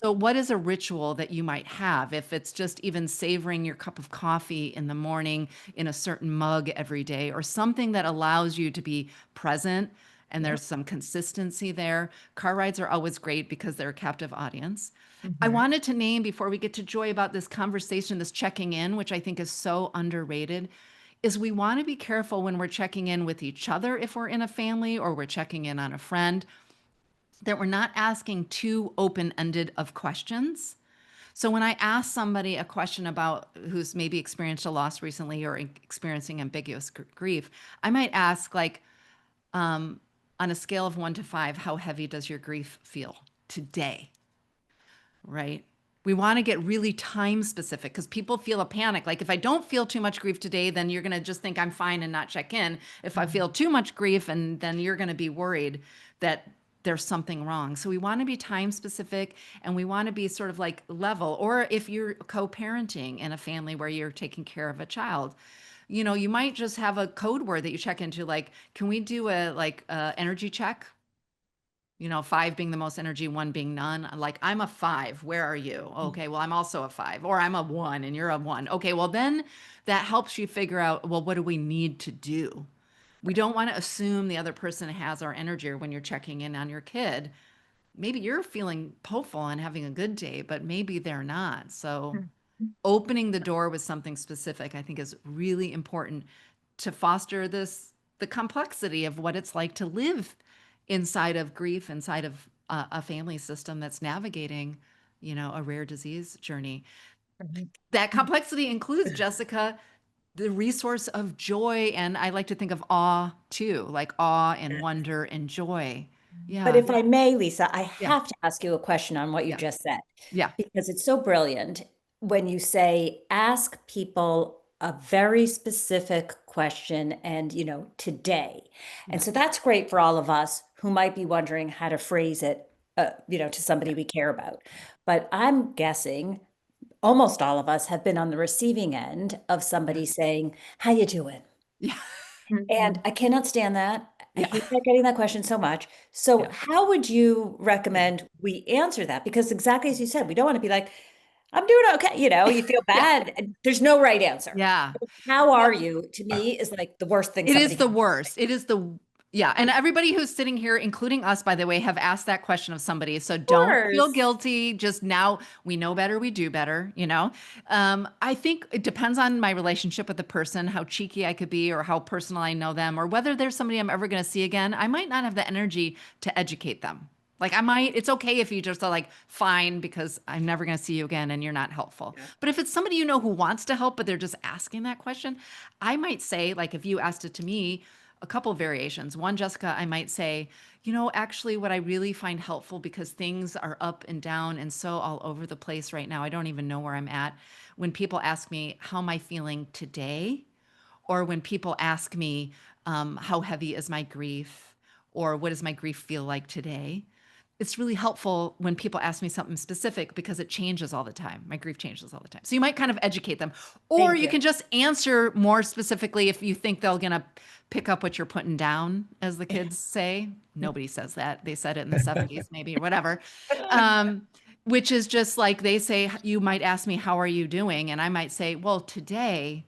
So what is a ritual that you might have? If it's just even savoring your cup of coffee in the morning in a certain mug every day, or something that allows you to be present and there's some consistency there. Car rides are always great because they're a captive audience. I wanted to name, before we get to joy, about this conversation, this checking in, which I think is so underrated, is we want to be careful when we're checking in with each other if we're in a family or we're checking in on a friend, that we're not asking too open-ended of questions. So when I ask somebody a question about who's maybe experienced a loss recently or experiencing ambiguous grief, I might ask, like, on a scale of 1 to 5, how heavy does your grief feel today? Right? We want to get really time specific, because people feel a panic. Like, if I don't feel too much grief today, then you're going to just think I'm fine and not check in. If I feel too much grief, and then you're going to be worried that there's something wrong. So we want to be time specific, and we want to be sort of like level. Or if you're co-parenting in a family where you're taking care of a child, you know, you might just have a code word that you check into, like, can we do a energy check? You know, 5 being the most energy, 1 being none. Like, I'm a 5. Where are you? Okay, well, I'm also a 5. Or I'm a 1 and you're a 1. Okay, well, then that helps you figure out, well, what do we need to do? We don't want to assume the other person has our energy. Or when you're checking in on your kid, maybe you're feeling hopeful and having a good day, but maybe they're not. So opening the door with something specific, I think, is really important to foster the complexity of what it's like to live inside of grief, inside of a family system that's navigating, you know, a rare disease journey. That complexity includes, Jessica, the resource of joy. And I like to think of awe too, like awe and wonder and joy. Yeah. But if I may, Lisa, I Yeah. have to ask you a question on what you Yeah. just said. Yeah. Because it's so brilliant when you say, ask people a very specific question and, you know, today. And so that's great for all of us who might be wondering how to phrase it, you know, to somebody we care about. But I'm guessing almost all of us have been on the receiving end of somebody saying, how you doing? Yeah. And I cannot stand that. I Yeah. hate that, getting that question so much. So Yeah. how would you recommend we answer that? Because exactly as you said, we don't want to be like, I'm doing okay. You know, you feel bad. And there's no right answer. Yeah. How are you, to me, is like the worst thing It somebody is the can worst. It is yeah. And everybody who's sitting here, including us, by the way, have asked that question of somebody. So don't feel course. guilty. Just now we know better, we do better, you know? I think it depends on my relationship with the person, how cheeky I could be, or how personal I know them, or whether there's somebody I'm ever going to see again. I might not have the energy to educate them. Like, it's okay if you just are like, fine, because I'm never going to see you again and you're not helpful. But if it's somebody you know who wants to help, but they're just asking that question, I might say, like, if you asked it to me, a couple of variations. One, Jessica, I might say, you know, actually what I really find helpful, because things are up and down and so all over the place right now, I don't even know where I'm at. When people ask me, how am I feeling today? Or when people ask me, how heavy is my grief? Or what does my grief feel like today? It's really helpful when people ask me something specific, because it changes all the time. My grief changes all the time. So you might kind of educate them, or Thank you you. can just answer more specifically if you think they're going to pick up what you're putting down, as the kids say. Nobody says that. They said it in the 70s, maybe, or whatever. Which is just like, they say, you might ask me, how are you doing? And I might say, well, today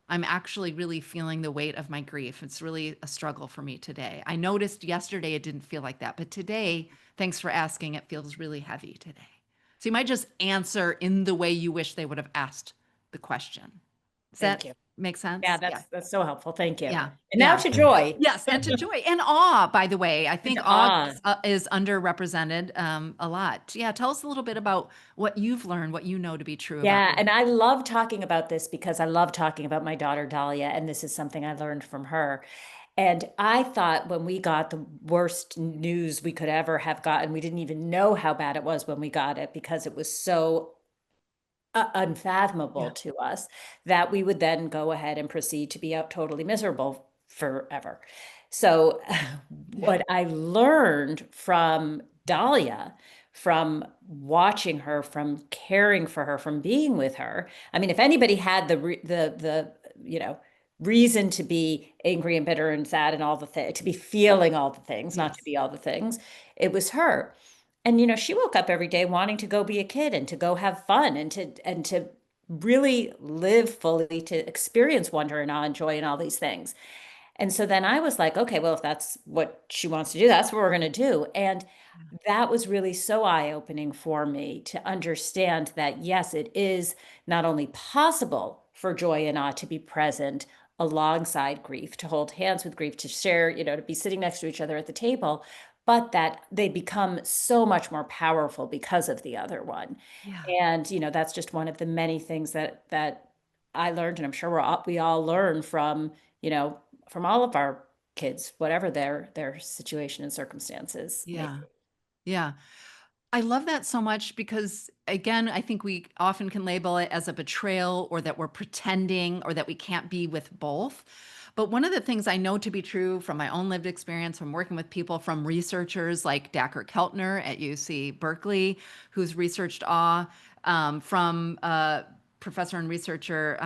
I'm actually really feeling the weight of my grief. It's really a struggle for me today. I noticed yesterday it didn't feel like that, but today, thanks for asking, it feels really heavy today. So you might just answer in the way you wish they would have asked the question. Is Thank that you. Make sense? Yeah, that's so helpful. Thank you. Yeah. And now to joy. Yes, and to joy and awe, by the way. I think awe awe. is underrepresented a lot. Yeah, tell us a little bit about what you've learned, what you know to be true about Yeah, grief. and I love talking about this because I love talking about my daughter Dahlia, and this is something I learned from her. And I thought when we got the worst news we could ever have gotten, we didn't even know how bad it was when we got it because it was so unfathomable to us, that we would then go ahead and proceed to be out totally miserable forever. So what I learned from Dahlia, from watching her, from caring for her, from being with her, I mean, if anybody had the reason to be angry and bitter and sad and all the things, to be feeling all the things, not to be all the things, it was her. And she woke up every day wanting to go be a kid and to go have fun and to really live fully, to experience wonder and awe and joy and all these things. And so then I was like, okay, well, if that's what she wants to do, that's what we're going to do. And that was really so eye-opening for me to understand that, yes, it is not only possible for joy and awe to be present alongside grief, to hold hands with grief, to share, to be sitting next to each other at the table, but that they become so much more powerful because of the other one. Yeah. And, that's just one of the many things that I learned, and I'm sure we all learn from, from all of our kids, whatever their situation and circumstances. Yeah. Yeah. I love that so much because, again, I think we often can label it as a betrayal or that we're pretending or that we can't be with both. But one of the things I know to be true from my own lived experience, from working with people, from researchers like Dacher Keltner at UC Berkeley, who's researched awe, from professor and researcher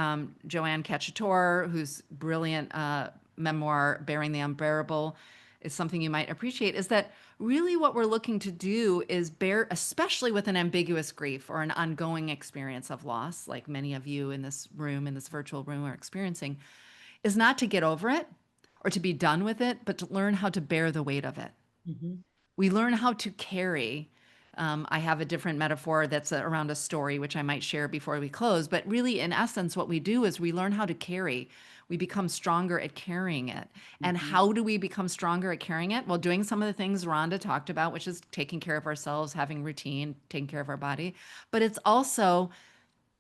Joanne Cacciatore, whose brilliant memoir, Bearing the Unbearable, is something you might appreciate, is that really what we're looking to do is bear, especially with an ambiguous grief or an ongoing experience of loss, like many of you in this room, in this virtual room, are experiencing, is not to get over it or to be done with it, but to learn how to bear the weight of it. Mm-hmm. We learn how to carry. I have a different metaphor that's around a story, which I might share before we close. But really, in essence, what we do is we learn how to carry. We become stronger at carrying it. And how do we become stronger at carrying it? Well, doing some of the things Rhonda talked about, which is taking care of ourselves, having routine, taking care of our body. But it's also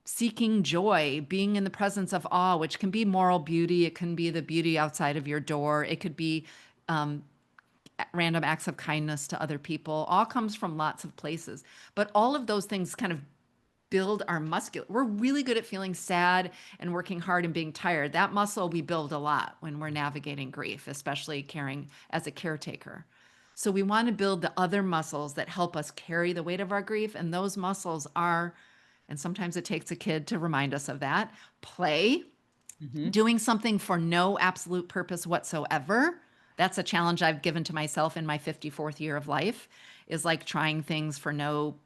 seeking joy, being in the presence of awe, which can be moral beauty. It can be the beauty outside of your door. It could be random acts of kindness to other people. All comes from lots of places. But all of those things kind of build our muscle. We're really good at feeling sad and working hard and being tired. That muscle we build a lot when we're navigating grief, especially caring as a caretaker. So we want to build the other muscles that help us carry the weight of our grief. And those muscles are, and sometimes it takes a kid to remind us of that, play, doing something for no absolute purpose whatsoever. That's a challenge I've given to myself in my 54th year of life, is like trying things for no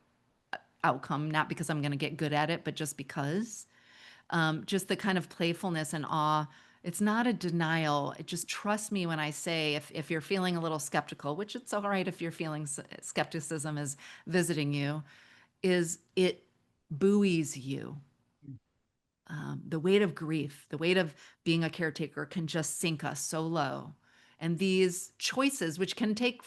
outcome, not because I'm going to get good at it, but just because. Just the kind of playfulness and awe. It's not a denial. Just trust me when I say, if you're feeling a little skeptical, which it's all right if you're feeling skepticism is visiting you, is it buoys you. The weight of grief, the weight of being a caretaker can just sink us so low. And these choices, which can take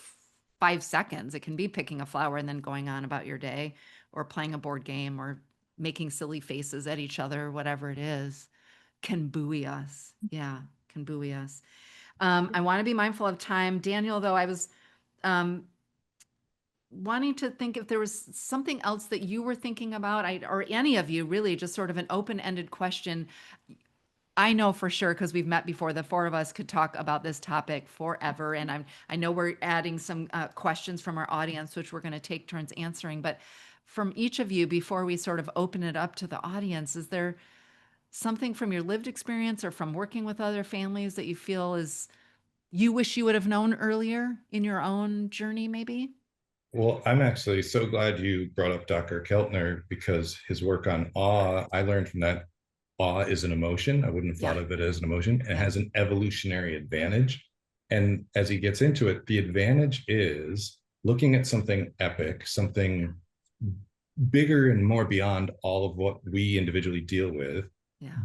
5 seconds, it can be picking a flower and then going on about your day, or playing a board game, or making silly faces at each other, whatever it is, can buoy us. Yeah, can buoy us. I want to be mindful of time. Daniel, though, I was wanting to think if there was something else that you were thinking about, or any of you really, just sort of an open-ended question. I know for sure, because we've met before, the four of us could talk about this topic forever. And I know we're adding some questions from our audience, which we're going to take turns answering. But from each of you, before we sort of open it up to the audience, is there something from your lived experience or from working with other families that you feel is you wish you would have known earlier in your own journey, maybe? Well, I'm actually so glad you brought up Dr. Keltner, because his work on awe, I learned from that awe is an emotion. I wouldn't have thought of it as an emotion. It has an evolutionary advantage. And as he gets into it, the advantage is looking at something epic, something bigger and more beyond all of what we individually deal with,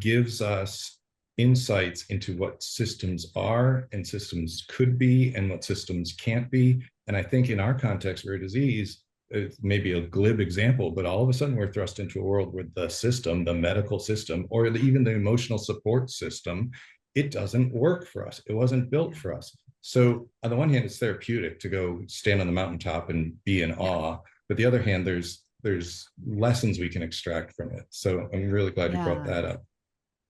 gives us insights into what systems are and systems could be and what systems can't be. And I think in our context, rare disease, it may be a glib example, but all of a sudden we're thrust into a world where the system, the medical system, or even the emotional support system, it doesn't work for us. It wasn't built for us. So on the one hand, it's therapeutic to go stand on the mountaintop and be in awe. But the other hand, there's lessons we can extract from it. So I'm really glad you brought that up.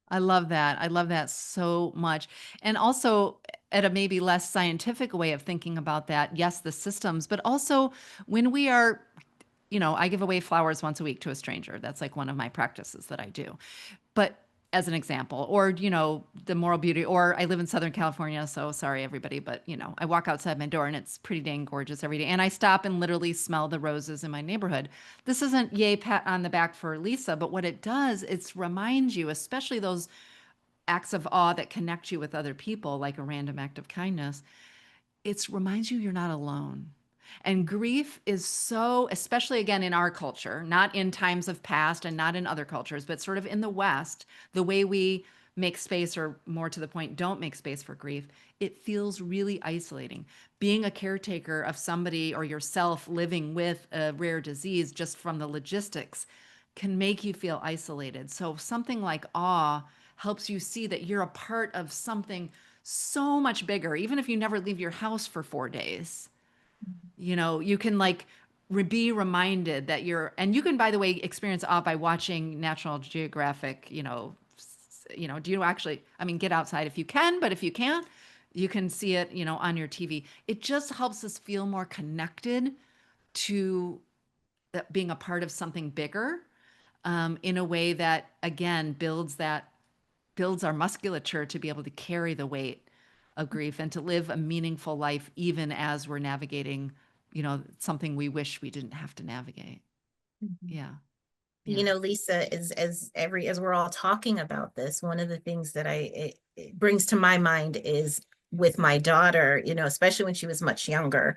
I love that. I love that so much. And also, at a maybe less scientific way of thinking about that, yes, the systems, but also when we are, I give away flowers once a week to a stranger. That's like one of my practices that I do. But as an example, or, the moral beauty, or I live in Southern California, so sorry, everybody, but, I walk outside my door and it's pretty dang gorgeous every day. And I stop and literally smell the roses in my neighborhood. This isn't yay pat on the back for Lisa, but what it does, it's reminds you, especially those acts of awe that connect you with other people, like a random act of kindness, it reminds you you're not alone. And grief is so, especially again in our culture, not in times of past and not in other cultures, but sort of in the West, the way we make space, or more to the point, don't make space for grief, it feels really isolating. Being a caretaker of somebody or yourself living with a rare disease, just from the logistics, can make you feel isolated. So something like awe helps you see that you're a part of something so much bigger, even if you never leave your house for 4 days. You can like be reminded that and you can, by the way, experience awe by watching National Geographic, do you actually, I mean, get outside if you can, but if you can't, you can see it, on your TV. It just helps us feel more connected to being a part of something bigger, in a way that, again, builds our musculature to be able to carry the weight of grief and to live a meaningful life, even as we're navigating, something we wish we didn't have to navigate. Yeah. Lisa, as we're all talking about this, one of the things that it brings to my mind is with my daughter, especially when she was much younger,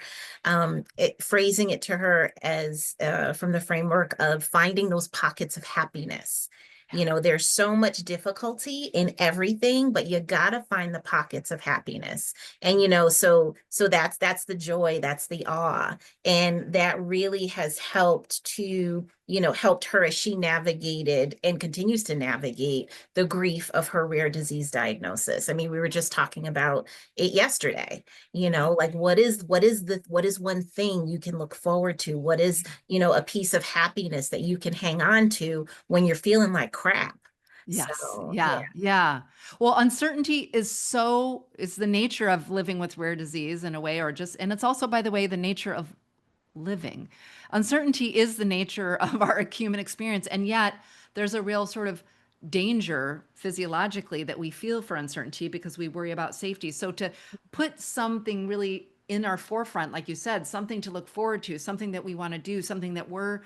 phrasing it to her as from the framework of finding those pockets of happiness. There's so much difficulty in everything, but you gotta find the pockets of happiness. And so that's the joy, that's the awe. And that really has helped her as she navigated and continues to navigate the grief of her rare disease diagnosis. I mean, we were just talking about it yesterday, like what is one thing you can look forward to? What is, a piece of happiness that you can hang on to when you're feeling like crap? Yes. So, yeah. Well, uncertainty is the nature of living with rare disease in a way, and it's also, by the way, the nature of living. Uncertainty is the nature of our human experience. And yet there's a real sort of danger physiologically that we feel for uncertainty because we worry about safety. So to put something really in our forefront, like you said, something to look forward to, something that we want to do, something that we're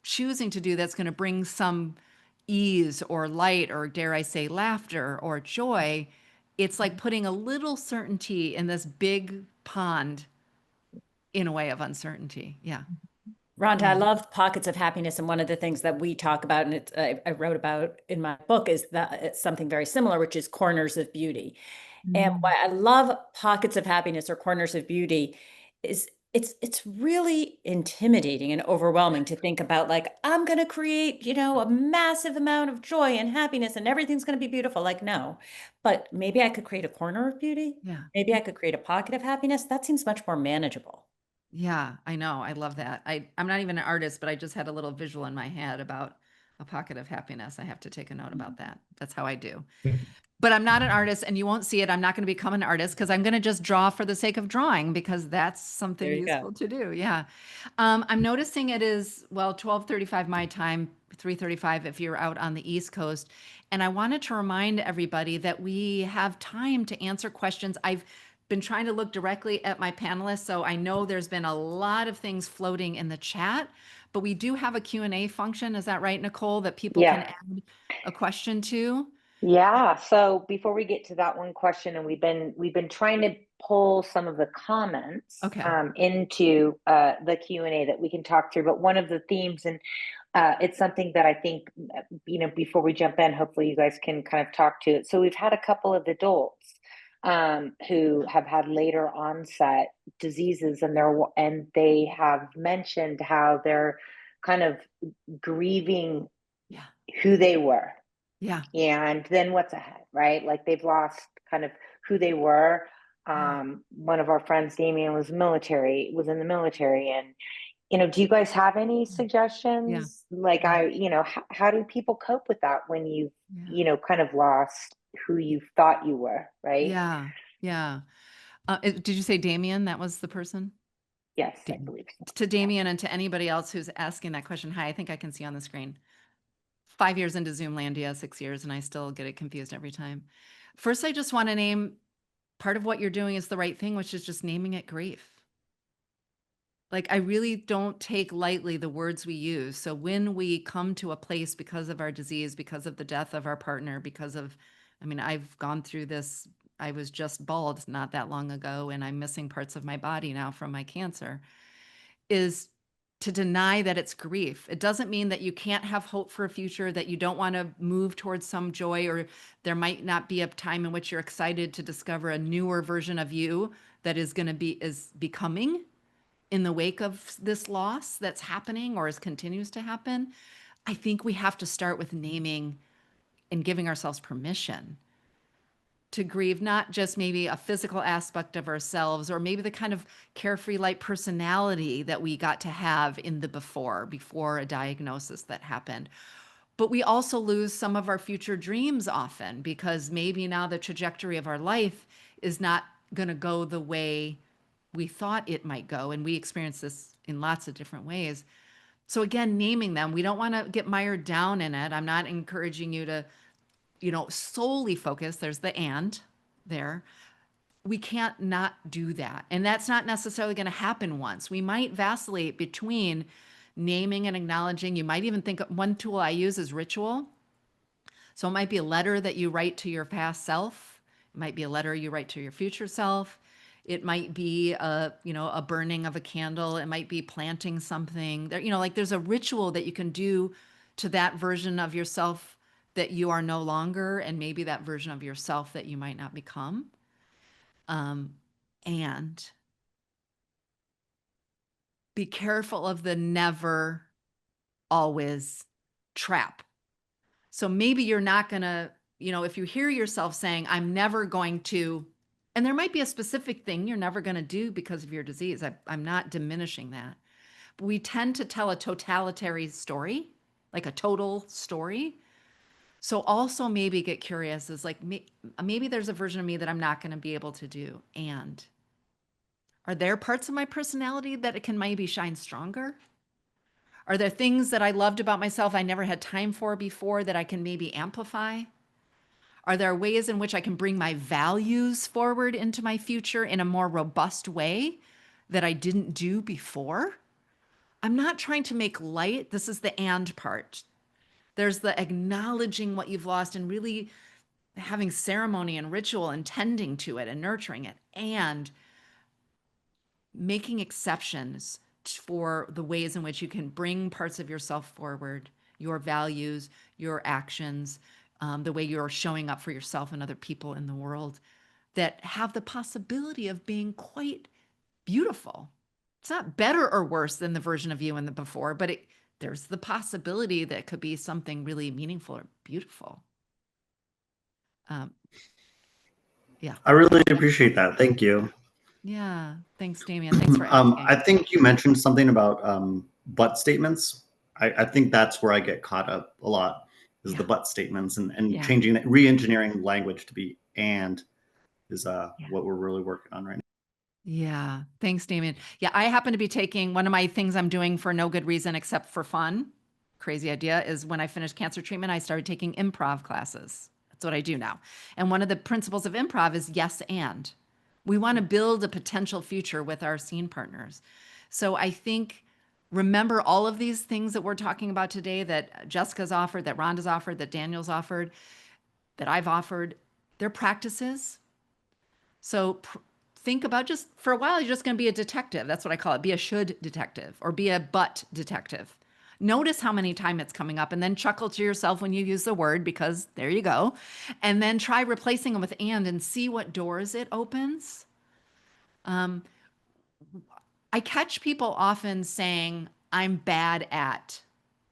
choosing to do that's going to bring some ease or light, or dare I say laughter or joy, it's like putting a little certainty in this big pond in a way of uncertainty. Yeah. Rhonda, I love pockets of happiness. And one of the things that we talk about, and I wrote about in my book, is that it's something very similar, which is corners of beauty. And why I love pockets of happiness or corners of beauty is it's really intimidating and overwhelming to think about, like, I'm going to create, a massive amount of joy and happiness and everything's going to be beautiful. Like, no, but maybe I could create a corner of beauty. Yeah. Maybe I could create a pocket of happiness. That seems much more manageable. Yeah, I know. I love that. I'm not even an artist, but I just had a little visual in my head about a pocket of happiness. I have to take a note about that. That's how I do. But I'm not an artist, and you won't see it. I'm not going to become an artist because I'm going to just draw for the sake of drawing, because that's something useful to do. Yeah. I'm noticing it is, 12:35 my time, 3:35 if you're out on the East Coast. And I wanted to remind everybody that we have time to answer questions. I've been trying to look directly at my panelists, so I know there's been a lot of things floating in the chat, but we do have a Q&A function. Is that right, Nicole, that people can add a question to? Yeah. So before we get to that one question, and we've been trying to pull some of the comments into the Q&A that we can talk through. But one of the themes, and it's something that I think, before we jump in, hopefully you guys can kind of talk to it. So we've had a couple of adults who have had later onset diseases, and they have mentioned how they're kind of grieving Yeah. who they were. Yeah. And then what's ahead, right? Like they've lost kind of who they were. One of our friends, Damien, was in the military, and do you guys have any suggestions? Like how do people cope with that when you've, kind of lost who you thought you were, right? Yeah. Yeah. Did you say Damien? That was the person? Yes, I believe so. To Damien and to anybody else who's asking that question. Hi, I think I can see on the screen. 5 years into Zoomlandia, 6 years, and I still get it confused every time. First, I just want to name part of what you're doing is the right thing, which is just naming it grief. Like, I really don't take lightly the words we use. So when we come to a place because of our disease, because of the death of our partner, I've gone through this. I was just bald not that long ago, and I'm missing parts of my body now from my cancer, is to deny that it's grief. It doesn't mean that you can't have hope for a future, that you don't want to move towards some joy, or there might not be a time in which you're excited to discover a newer version of you that is becoming in the wake of this loss that's happening or continues to happen. I think we have to start with naming and giving ourselves permission to grieve, not just maybe a physical aspect of ourselves, or maybe the kind of carefree light personality that we got to have in the before a diagnosis that happened. But we also lose some of our future dreams often, because maybe now the trajectory of our life is not going to go the way we thought it might go. And we experience this in lots of different ways. So again, naming them, we don't want to get mired down in it. I'm not encouraging you to, solely focus. There's the and there. We can't not do that. And that's not necessarily going to happen once. We might vacillate between naming and acknowledging. You might even think one tool I use is ritual. So it might be a letter that you write to your past self. It might be a letter you write to your future self. It might be a burning of a candle. It might be planting something there, like there's a ritual that you can do to that version of yourself that you are no longer, and maybe that version of yourself that you might not become. And be careful of the never, always trap. So maybe you're not going to, if you hear yourself saying, I'm never going to, and there might be a specific thing you're never going to do because of your disease. I'm not diminishing that. But we tend to tell a totalitarian story, like a total story. So also maybe get curious, is like, maybe there's a version of me that I'm not going to be able to do. And are there parts of my personality that it can maybe shine stronger? Are there things that I loved about myself I never had time for before that I can maybe amplify? Are there ways in which I can bring my values forward into my future in a more robust way that I didn't do before? I'm not trying to make light. This is the and part. There's the acknowledging what you've lost and really having ceremony and ritual and tending to it and nurturing it, and making exceptions for the ways in which you can bring parts of yourself forward, your values, your actions, the way you're showing up for yourself and other people in the world, that have the possibility of being quite beautiful. It's not better or worse than the version of you in the before, but there's the possibility that it could be something really meaningful or beautiful. Yeah. I really appreciate that. Thank you. Yeah. Thanks, Damien. Thanks for asking. I think you mentioned something about but statements. I think that's where I get caught up a lot, is the but statements, and changing it, re-engineering language to be and is what we're really working on right now. Yeah. Thanks, Damien. Yeah. I happen to be taking one of my things I'm doing for no good reason except for fun. Crazy idea is when I finished cancer treatment, I started taking improv classes. That's what I do now. And one of the principles of improv is yes and. We want to build a potential future with our scene partners. So I think, remember all of these things that we're talking about today, that Jessica's offered, that Rhonda's offered, that Daniel's offered, that I've offered, they're practices. So think about, just for a while, you're just going to be a detective. That's what I call it. Be a should detective, or be a but detective. Notice how many times it's coming up and then chuckle to yourself when you use the word, because there you go. And then try replacing them with and see what doors it opens. I catch people often saying, I'm bad at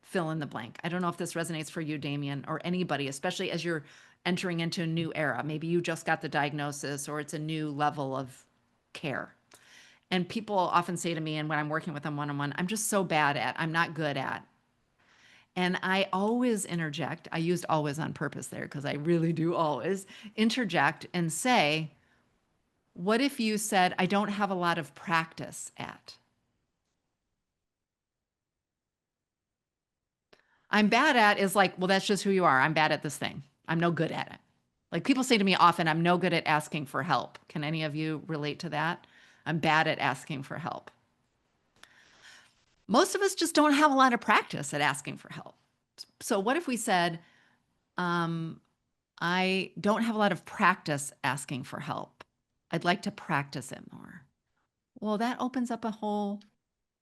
fill in the blank. I don't know if this resonates for you, Damien, or anybody, especially as you're entering into a new era. Maybe you just got the diagnosis or it's a new level of care. And people often say to me, and when I'm working with them one-on-one, I'm just so bad at, I'm not good at. And I always interject, I used always on purpose there because I really do always interject and say, what if you said, I don't have a lot of practice at? I'm bad at is like, well, that's just who you are. I'm bad at this thing. I'm no good at it. Like people say to me often, I'm no good at asking for help. Can any of you relate to that? I'm bad at asking for help. Most of us just don't have a lot of practice at asking for help. So what if we said, I don't have a lot of practice asking for help. I'd like to practice it more. Well, that opens up a whole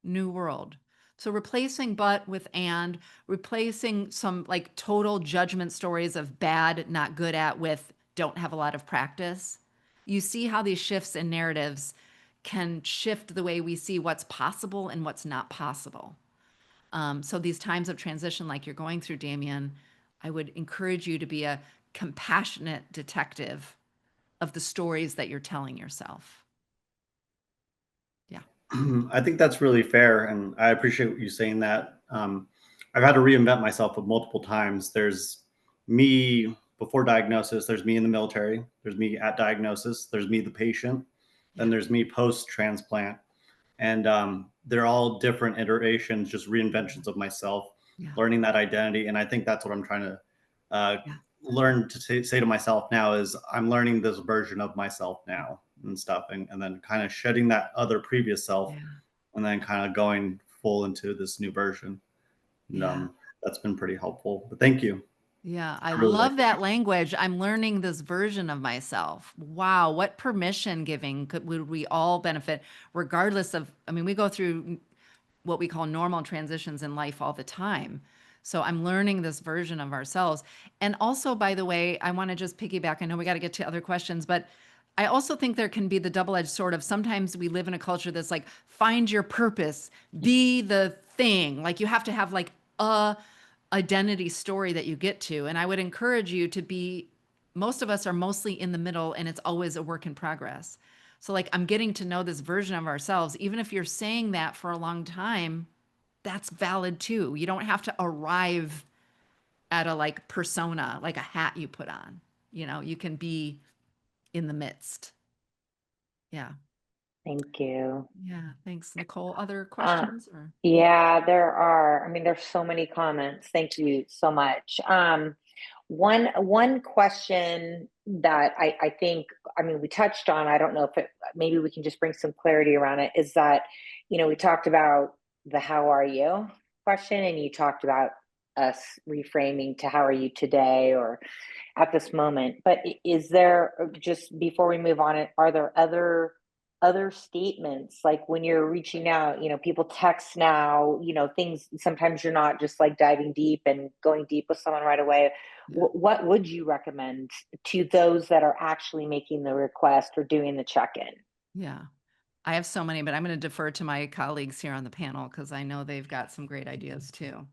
new world. So replacing but with and, replacing some like total judgment stories of bad, not good at with don't have a lot of practice. You see how these shifts in narratives can shift the way we see what's possible and what's not possible. So these times of transition, like you're going through, Damien, I would encourage you to be a compassionate detective of the stories that you're telling yourself. Yeah. I think that's really fair, and I appreciate you saying that. I've had to reinvent myself multiple times. There's me before diagnosis, there's me in the military, there's me at diagnosis, there's me the patient, then there's me post-transplant. And they're all different iterations, just reinventions of myself, learning that identity. And I think that's what I'm trying to learn to say to myself now is I'm learning this version of myself now and stuff. And then kind of shedding that other previous self and then kind of going full into this new version. And that's been pretty helpful. But thank you. Yeah, I really love that language. I'm learning this version of myself. Wow, what permission giving would we all benefit regardless of, I mean, we go through what we call normal transitions in life all the time. So I'm learning this version of ourselves. And also, by the way, I want to just piggyback. I know we got to get to other questions, but I also think there can be the double-edged sword of sometimes we live in a culture that's like, find your purpose, be the thing. Like you have to have like a identity story that you get to. And I would encourage you to be, most of us are mostly in the middle and it's always a work in progress. So like, I'm getting to know this version of ourselves. Even if you're saying that for a long time, that's valid too. You don't have to arrive at a like persona, like a hat you put on, you know, you can be in the midst. Yeah. Thank you. Yeah. Thanks, Nicole. Other questions? Yeah, there are. I mean, there's so many comments. Thank you so much. One question that I think, I mean, we touched on, I don't know if maybe we can just bring some clarity around it, is that, you know, we talked about the how are you question, and you talked about us reframing to how are you today or at this moment. But is there, just before we move on, are there other statements, like when you're reaching out, you know, people text now, you know, things, sometimes you're not just like diving deep and going deep with someone right away. What would you recommend to those that are actually making the request or doing the check-in? Yeah, I have so many, but I'm going to defer to my colleagues here on the panel because I know they've got some great ideas too.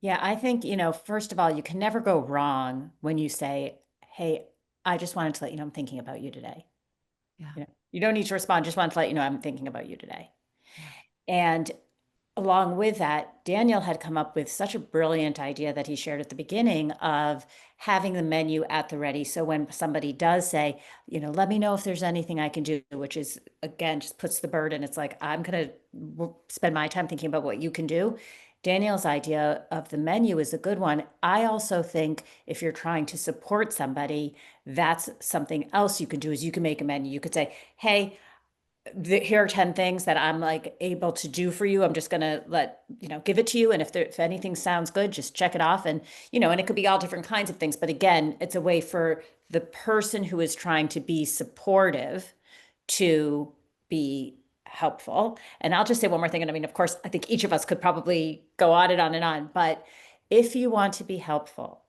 Yeah, I think, you know, first of all, you can never go wrong when you say, hey, I just wanted to let you know I'm thinking about you today. Yeah. You know, you don't need to respond, just wanted to let you know I'm thinking about you today. And along with that, Daniel had come up with such a brilliant idea that he shared at the beginning of having the menu at the ready. So when somebody does say, you know, let me know if there's anything I can do, which is, again, just puts the burden. It's like, I'm going to spend my time thinking about what you can do. Daniel's idea of the menu is a good one. I also think if you're trying to support somebody, that's something else you can do is you can make a menu. You could say, hey, here are 10 things that I'm like able to do for you. I'm just going to give it to you. And if anything sounds good, just check it off. And, you know, and it could be all different kinds of things. But again, it's a way for the person who is trying to be supportive to be helpful. And I'll just say one more thing. And I mean, of course, I think each of us could probably go on and on and on, but if you want to be helpful,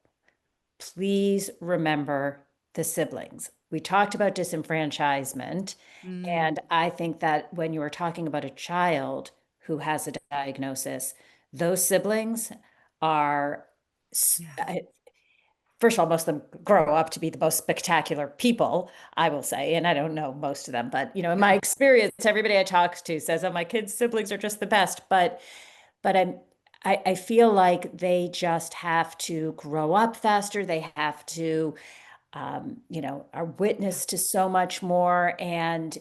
please remember the siblings. We talked about disenfranchisement. And I think that when you are talking about a child who has a diagnosis, those siblings are, first of all, most of them grow up to be the most spectacular people, I will say. And I don't know most of them, but in my experience, everybody I talk to says, oh, my kids' siblings are just the best. But I feel like they just have to grow up faster. They have to, are witness to so much more. And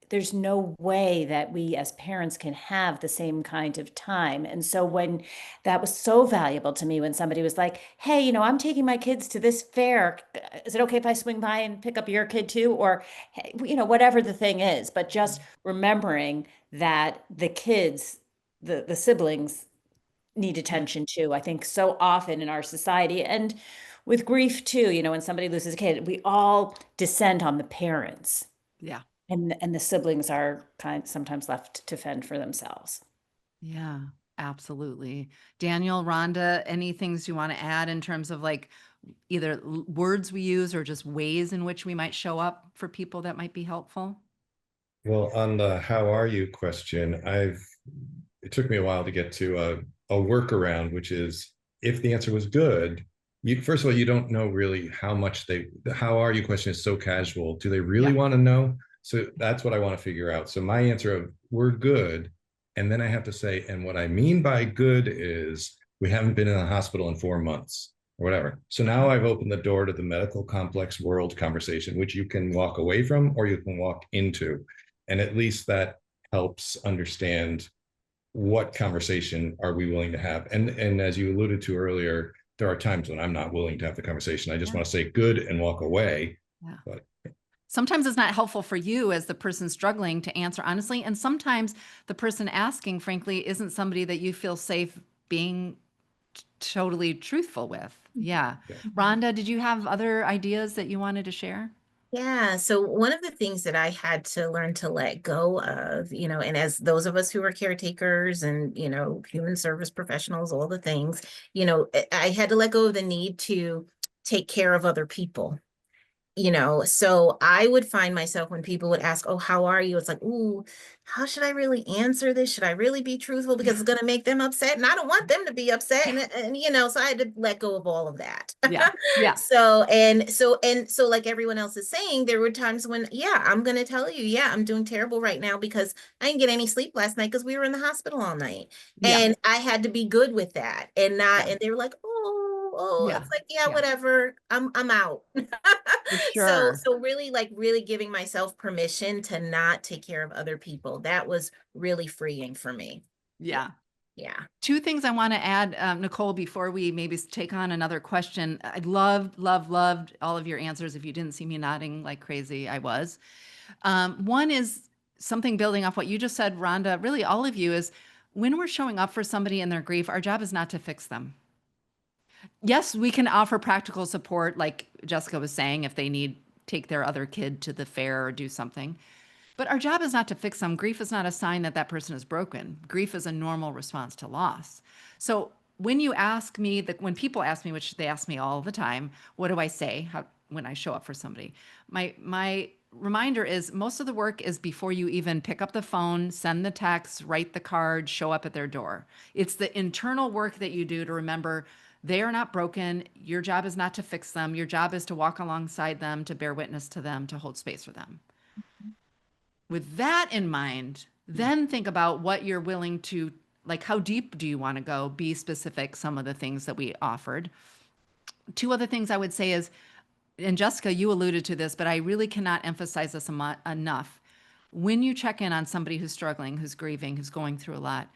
there's no way that we as parents can have the same kind of time. And so when that was so valuable to me, when somebody was like, hey, I'm taking my kids to this fair. Is it okay if I swing by and pick up your kid too? Or, hey, whatever the thing is, but just remembering that the kids, the siblings need attention too. I think so often in our society, and with grief too, when somebody loses a kid, we all descend on the parents. Yeah. And the siblings are sometimes left to fend for themselves. Yeah, absolutely. Daniel, Rhonda, any things you want to add in terms of like either words we use or just ways in which we might show up for people that might be helpful? Well, on the how are you question, it took me a while to get to a workaround, which is if the answer was good, first of all, you don't know really how much the how are you question is so casual. Do they really want to know? So that's what I want to figure out. So my answer of we're good. And then I have to say, and what I mean by good is we haven't been in the hospital in 4 months or whatever. So now I've opened the door to the medical complex world conversation, which you can walk away from or you can walk into. And at least that helps understand what conversation are we willing to have. And as you alluded to earlier, there are times when I'm not willing to have the conversation. I just want to say good and walk away. Yeah. But sometimes it's not helpful for you as the person struggling to answer honestly. And sometimes the person asking, frankly, isn't somebody that you feel safe being totally truthful with. Yeah. Rhonda, did you have other ideas that you wanted to share? Yeah. So one of the things that I had to learn to let go of, and as those of us who are caretakers and, human service professionals, all the things, I had to let go of the need to take care of other people. So I would find myself when people would ask, oh, how are you? It's like, ooh, how should I really answer this? Should I really be truthful? Because it's going to make them upset. And I don't want them to be upset. And so I had to let go of all of that. Yeah. Yeah. So like everyone else is saying, there were times when, I'm going to tell you, I'm doing terrible right now because I didn't get any sleep last night because we were in the hospital all night. Yeah. And I had to be good with that and not, and they were like, oh, Yeah. it's like, whatever, I'm out. For sure. So really giving myself permission to not take care of other people. That was really freeing for me. Yeah. Yeah. Two things I want to add, Nicole, before we maybe take on another question. I loved all of your answers. If you didn't see me nodding like crazy, I was. One is something building off what you just said, Rhonda, really all of you, is when we're showing up for somebody in their grief, our job is not to fix them. Yes, we can offer practical support, like Jessica was saying, if they take their other kid to the fair or do something. But our job is not to fix them. Grief is not a sign that that person is broken. Grief is a normal response to loss. So when you ask me, when people ask me, which they ask me all the time, what do I say when I show up for somebody? My reminder is most of the work is before you even pick up the phone, send the text, write the card, show up at their door. It's the internal work that you do to remember they are not broken. Your job is not to fix them. Your job is to walk alongside them, to bear witness to them, to hold space for them. With that in mind, then think about what you're willing to, like, how deep do you want to go? Be specific, some of the things that we offered. Two other things I would say is, and Jessica, you alluded to this, but I really cannot emphasize this enough. When you check in on somebody who's struggling, who's grieving, who's going through a lot,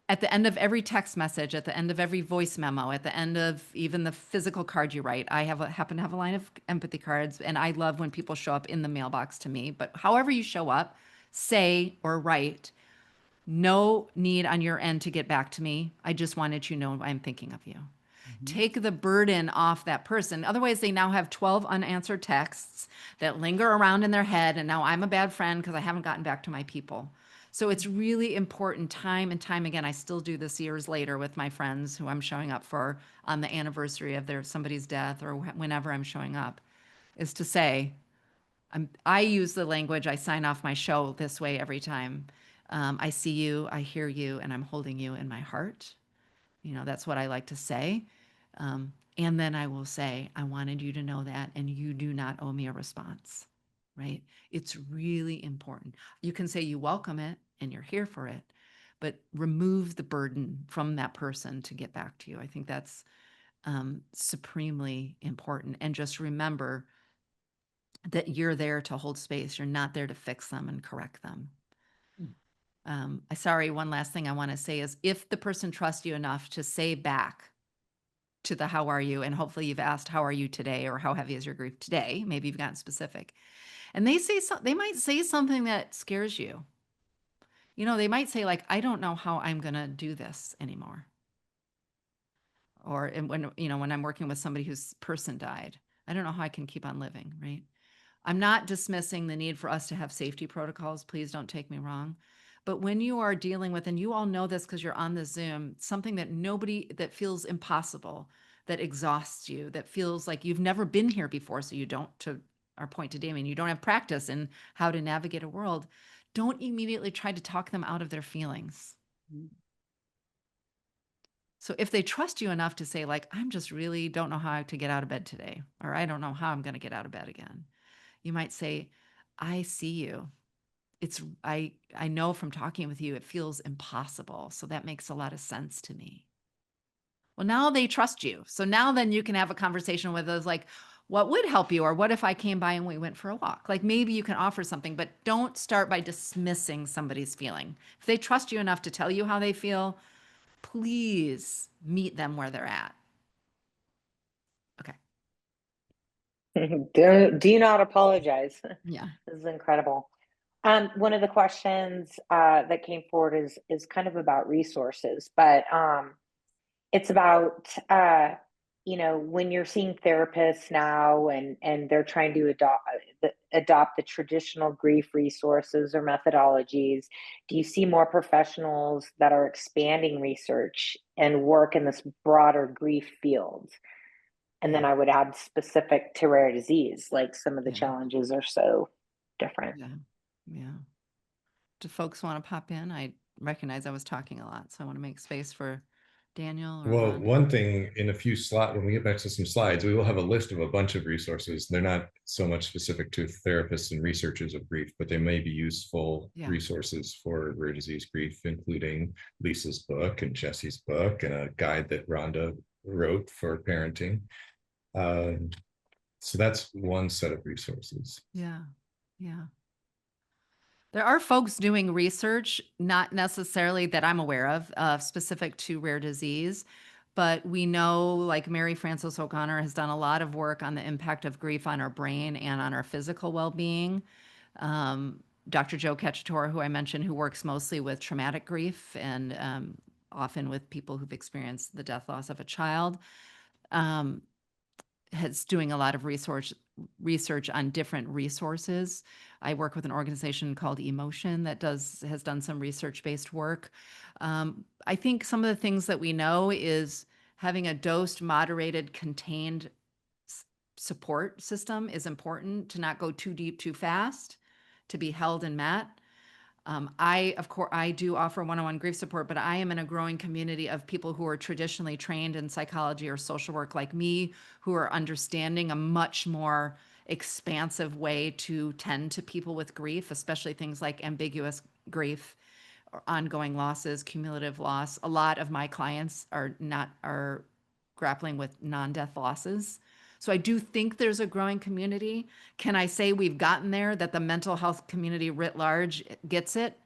at the end of every text message, at the end of every voice memo, at the end of even the physical card you write, I happen to have a line of empathy cards, and I love when people show up in the mailbox to me. But however you show up, say or write, no need on your end to get back to me. I just wanted you to know I'm thinking of you. Take the burden off that person. Otherwise, they now have 12 unanswered texts that linger around in their head. And now I'm a bad friend because I haven't gotten back to my people. So it's really important time and time again. I still do this years later with my friends who I'm showing up for on the anniversary of somebody's death or whenever I'm showing up, is to say, I use the language, I sign off my show this way every time. I see you, I hear you, and I'm holding you in my heart. That's what I like to say. And then I will say, I wanted you to know that, and you do not owe me a response, right? It's really important. You can say you welcome it and you're here for it, but remove the burden from that person to get back to you. I think that's supremely important. And just remember that you're there to hold space. You're not there to fix them and correct them. One last thing I want to say is if the person trusts you enough to say back to the how are you, and hopefully you've asked how are you today or how heavy is your grief today, maybe you've gotten specific, and they might say something that scares you. They might say like, I don't know how I'm going to do this anymore. Or when I'm working with somebody whose person died, I don't know how I can keep on living, right? I'm not dismissing the need for us to have safety protocols. Please don't take me wrong. But when you are dealing with, and you all know this because you're on the Zoom, something that feels impossible, that exhausts you, that feels like you've never been here before, so you don't, to our point to Damien, you don't have practice in how to navigate a world, don't immediately try to talk them out of their feelings. So if they trust you enough to say like, I'm just really don't know how to get out of bed today, or I don't know how I'm going to get out of bed again. You might say, I see you. I know from talking with you, it feels impossible. So that makes a lot of sense to me. Well, now they trust you. So now then you can have a conversation with those like, what would help you? Or what if I came by and we went for a walk? Like maybe you can offer something, but don't start by dismissing somebody's feeling. If they trust you enough to tell you how they feel, please meet them where they're at. Okay. Do not apologize. Yeah. This is incredible. One of the questions that came forward is kind of about resources, but it's about when you're seeing therapists now and they're trying to adopt the traditional grief resources or methodologies. Do you see more professionals that are expanding research and work in this broader grief field? And then I would add specific to rare disease, like some of the challenges are so different. Yeah. Do folks want to pop in? I recognize I was talking a lot, so I want to make space for Daniel. Well, one thing in a few slides, when we get back to some slides, we will have a list of a bunch of resources. They're not so much specific to therapists and researchers of grief, but they may be useful resources for rare disease grief, including Lisa's book and Jessie's book and a guide that Rhonda wrote for parenting. So that's one set of resources. Yeah. There are folks doing research, not necessarily that I'm aware of, specific to rare disease, but we know like Mary Frances O'Connor has done a lot of work on the impact of grief on our brain and on our physical well-being. Dr. Joe Cacciatore, who I mentioned, who works mostly with traumatic grief and often with people who've experienced the death loss of a child, has doing a lot of research on different resources. I work with an organization called Emotion that has done some research-based work. I think some of the things that we know is having a dosed, moderated, contained support system is important, to not go too deep too fast, to be held and met. I do offer one-on-one grief support, but I am in a growing community of people who are traditionally trained in psychology or social work like me, who are understanding a much more expansive way to tend to people with grief, especially things like ambiguous grief or ongoing losses, cumulative loss. A lot of my clients are grappling with non-death losses. So I do think there's a growing community. Can I say we've gotten there, that the mental health community writ large gets it?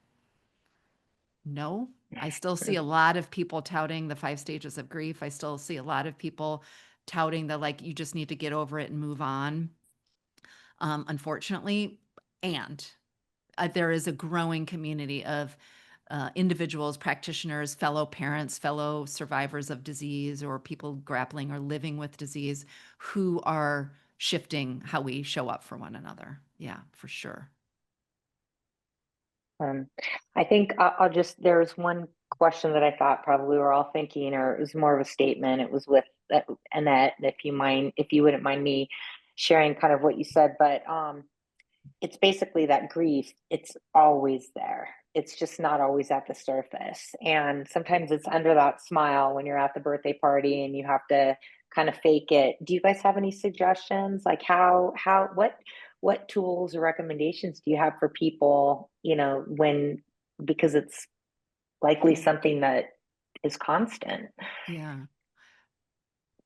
No. I still see a lot of people touting the 5 stages of grief. I still see a lot of people touting that, like, you just need to get over it and move on, unfortunately. And there is a growing community of individuals, practitioners, fellow parents, fellow survivors of disease, or people grappling or living with disease who are shifting how we show up for one another. Yeah, for sure. I think I'll just, there's one question that I thought probably we're all thinking, or it was more of a statement. It was with Annette, if you wouldn't mind me sharing kind of what you said, but it's basically that grief, it's always there. It's just not always at the surface. And sometimes it's under that smile when you're at the birthday party and you have to kind of fake it. Do you guys have any suggestions? Like what tools or recommendations do you have for people, because it's likely something that is constant? Yeah.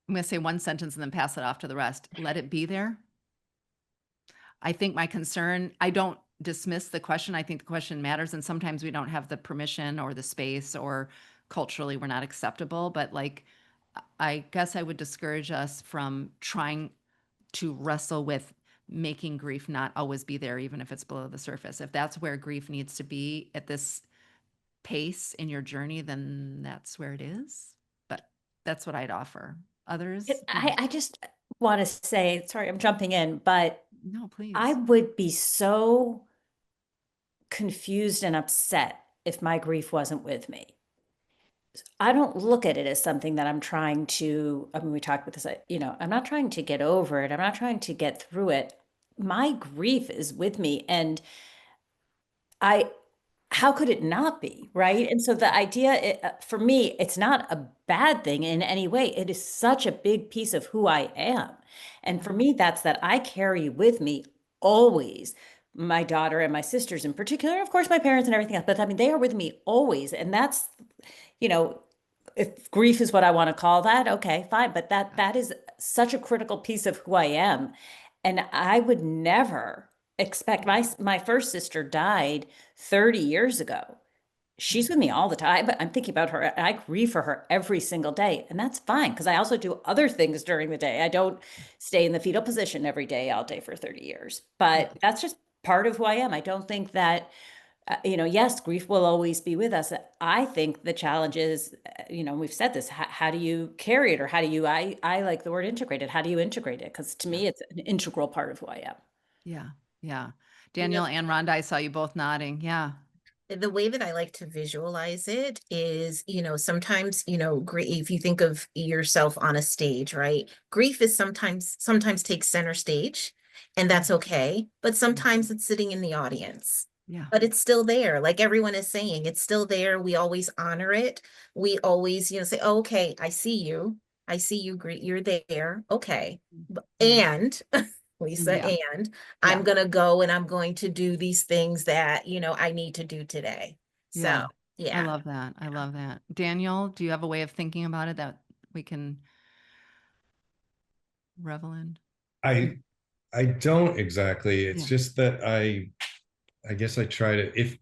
I'm going to say one sentence and then pass it off to the rest. Let it be there. I think my concern, I don't dismiss the question. I think the question matters. And sometimes we don't have the permission or the space, or culturally we're not acceptable. But like, I guess I would discourage us from trying to wrestle with making grief not always be there, even if it's below the surface. If that's where grief needs to be at this pace in your journey, then that's where it is. But that's what I'd offer. Others? I just want to say, sorry, I'm jumping in, but no, please. I would be so confused and upset if my grief wasn't with me. I don't look at it as something that I'm trying to, I mean, we talked about this, I'm not trying to get over it. I'm not trying to get through it. My grief is with me, and how could it not be, right? And so the idea, for me, it's not a bad thing in any way. It is such a big piece of who I am. And for me, that's that I carry with me always my daughter and my sisters in particular, of course, my parents and everything else, but I mean, they are with me always. And that's, if grief is what I want to call that, okay, fine. But that is such a critical piece of who I am. And I would never expect, my first sister died 30 years ago. She's with me all the time, but I'm thinking about her. I grieve for her every single day. And that's fine, because I also do other things during the day. I don't stay in the fetal position every day, all day for 30 years. But that's just part of who I am. I don't think that, yes, grief will always be with us. I think the challenge is, we've said this, how do you carry it? Or how do you, I like the word integrated. How do you integrate it? Because to me, it's an integral part of who I am. Yeah. Yeah. Daniel and Rhonda, I saw you both nodding. Yeah. The way that I like to visualize it is, sometimes, if you think of yourself on a stage, right? Grief is sometimes takes center stage, and that's okay. But sometimes it's sitting in the audience. Yeah. But it's still there. Like everyone is saying, it's still there. We always honor it. We always, say, oh, okay, I see you. I see you. You're there. Okay. And Lisa, and I'm going to go and I'm going to do these things that, I need to do today. So, yeah. I love that. I love that. Daniel, do you have a way of thinking about it that we can revel in? I don't exactly. It's just that I guess I try to,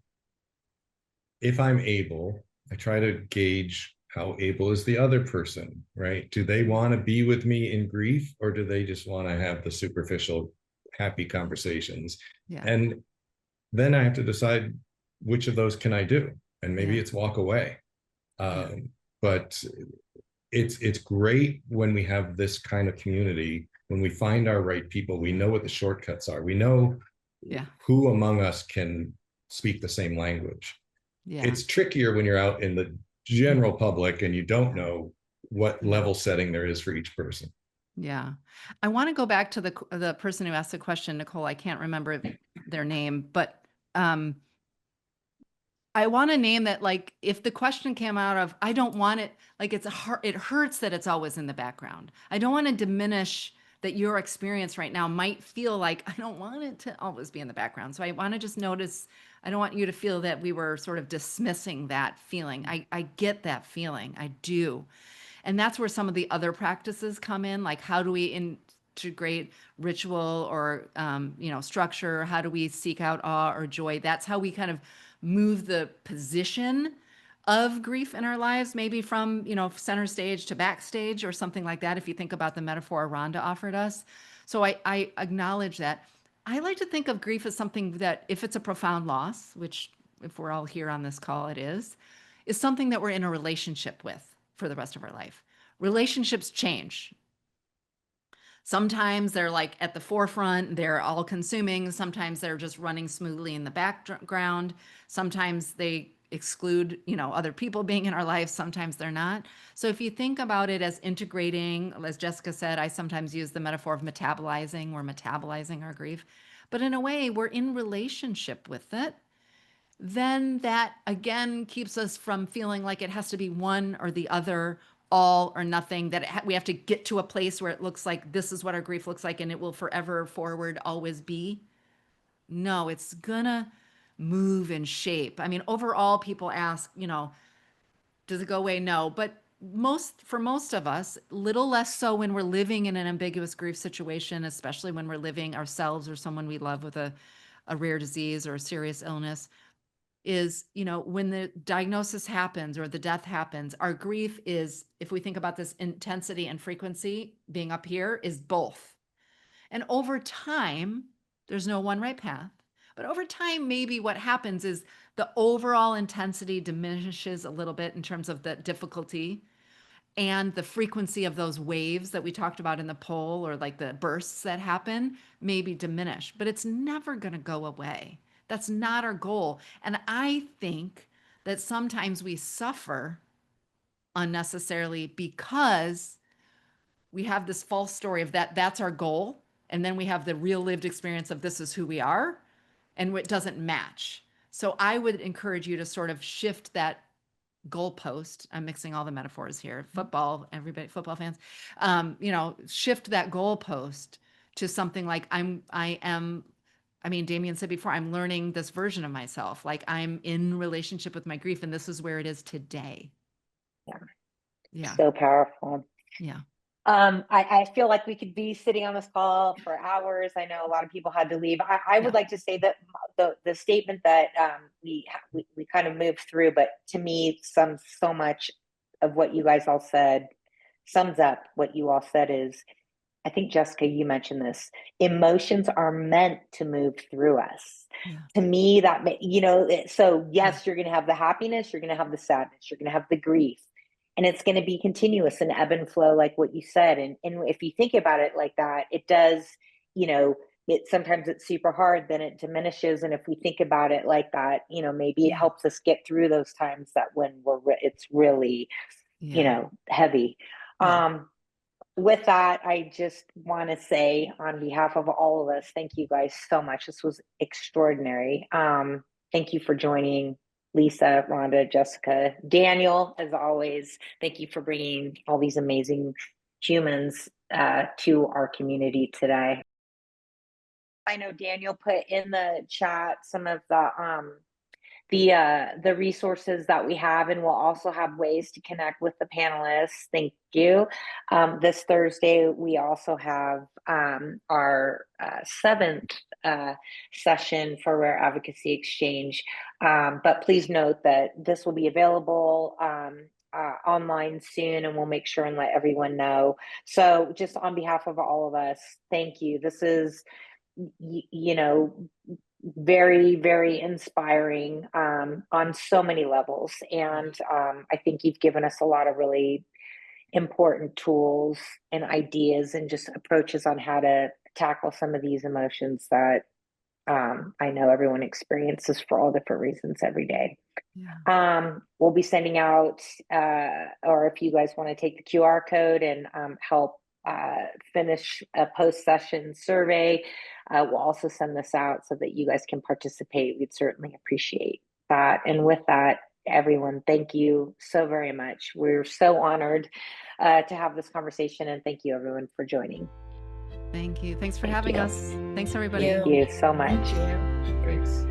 if I'm able, I try to gauge how able is the other person, right? Do they want to be with me in grief, or do they just want to have the superficial, happy conversations? Yeah. And then I have to decide which of those can I do, and maybe it's walk away. But it's great when we have this kind of community, when we find our right people. We know what the shortcuts are. We know who among us can speak the same language. It's trickier when you're out in the general public and you don't know what level setting there is for each person. Yeah. I want to go back to the person who asked the question, Nicole. I can't remember their name, but I want to name that, like, if the question came out of, I don't want it, like, it hurts that it's always in the background. I don't want to diminish that your experience right now might feel like, I don't want it to always be in the background. So I want to just notice, I don't want you to feel that we were sort of dismissing that feeling. I get that feeling. I do. And that's where some of the other practices come in. Like, how do we integrate ritual or, structure? How do we seek out awe or joy? That's how we kind of move the position of grief in our lives, maybe from, center stage to backstage or something like that, if you think about the metaphor Rhonda offered us. So I acknowledge that. I like to think of grief as something that, if it's a profound loss, which if we're all here on this call, it is something that we're in a relationship with for the rest of our life. Relationships change. Sometimes they're like at the forefront, they're all consuming. Sometimes they're just running smoothly in the background. Sometimes they exclude, other people being in our lives. Sometimes they're not. So if you think about it as integrating, as Jessica said, I sometimes use the metaphor of metabolizing. We're metabolizing our grief, but in a way we're in relationship with it. Then that again keeps us from feeling like it has to be one or the other, all or nothing, that we have to get to a place where it looks like this is what our grief looks like and it will forever forward always be. No, it's gonna move and shape. I mean, overall, people ask, does it go away? No, but for most of us, little less so when we're living in an ambiguous grief situation, especially when we're living ourselves or someone we love with a rare disease or a serious illness, is, when the diagnosis happens or the death happens, our grief is, if we think about this intensity and frequency being up here, is both. And over time, there's no one right path, but over time, maybe what happens is the overall intensity diminishes a little bit in terms of the difficulty, and the frequency of those waves that we talked about in the poll, or like the bursts that happen, maybe diminish, but it's never going to go away. That's not our goal. And I think that sometimes we suffer unnecessarily because we have this false story of that's our goal. And then we have the real lived experience of this is who we are, and it doesn't match. So I would encourage you to sort of shift that goalpost. I'm mixing all the metaphors here. Football, everybody, football fans, shift that goalpost to something like Damien said before, I'm learning this version of myself. Like I'm in relationship with my grief, and this is where it is today. Yeah. So powerful. Yeah. I feel like we could be sitting on this call for hours. I know a lot of people had to leave. I would like to say that the statement that we kind of moved through, but to me, so much of what you guys all said sums up what you all said is, I think, Jessica, you mentioned this. Emotions are meant to move through us. Yeah. To me, that, so yes, you're going to have the happiness, you're going to have the sadness, you're going to have the grief, and it's going to be continuous and ebb and flow, like what you said. And if you think about it like that, it does, sometimes it's super hard, then it diminishes. And if we think about it like that, maybe it helps us get through those times that when it's really, heavy. Yeah. With that, I just want to say on behalf of all of us, thank you guys so much. This was extraordinary. Thank you for joining, Lisa, Rhonda, Jessica, Daniel, as always. Thank you for bringing all these amazing humans to our community today. I know Daniel put in the chat some of the resources that we have, and we'll also have ways to connect with the panelists. Thank you. This Thursday, we also have our 7th session for Rare Advocacy Exchange. But please note that this will be available online soon, and we'll make sure and let everyone know. So just on behalf of all of us, thank you. This is, very, very inspiring on so many levels. And I think you've given us a lot of really important tools and ideas and just approaches on how to tackle some of these emotions that I know everyone experiences for all different reasons every day. Yeah. We'll be sending out, or if you guys want to take the QR code and help finish a post-session survey, we'll also send this out so that you guys can participate. We'd certainly appreciate that. And with that, everyone, thank you so very much. We're so honored to have this conversation, and thank you everyone for joining. Thank you. Thanks for having us. Thanks everybody. Thank you so much. Thank you. Thanks.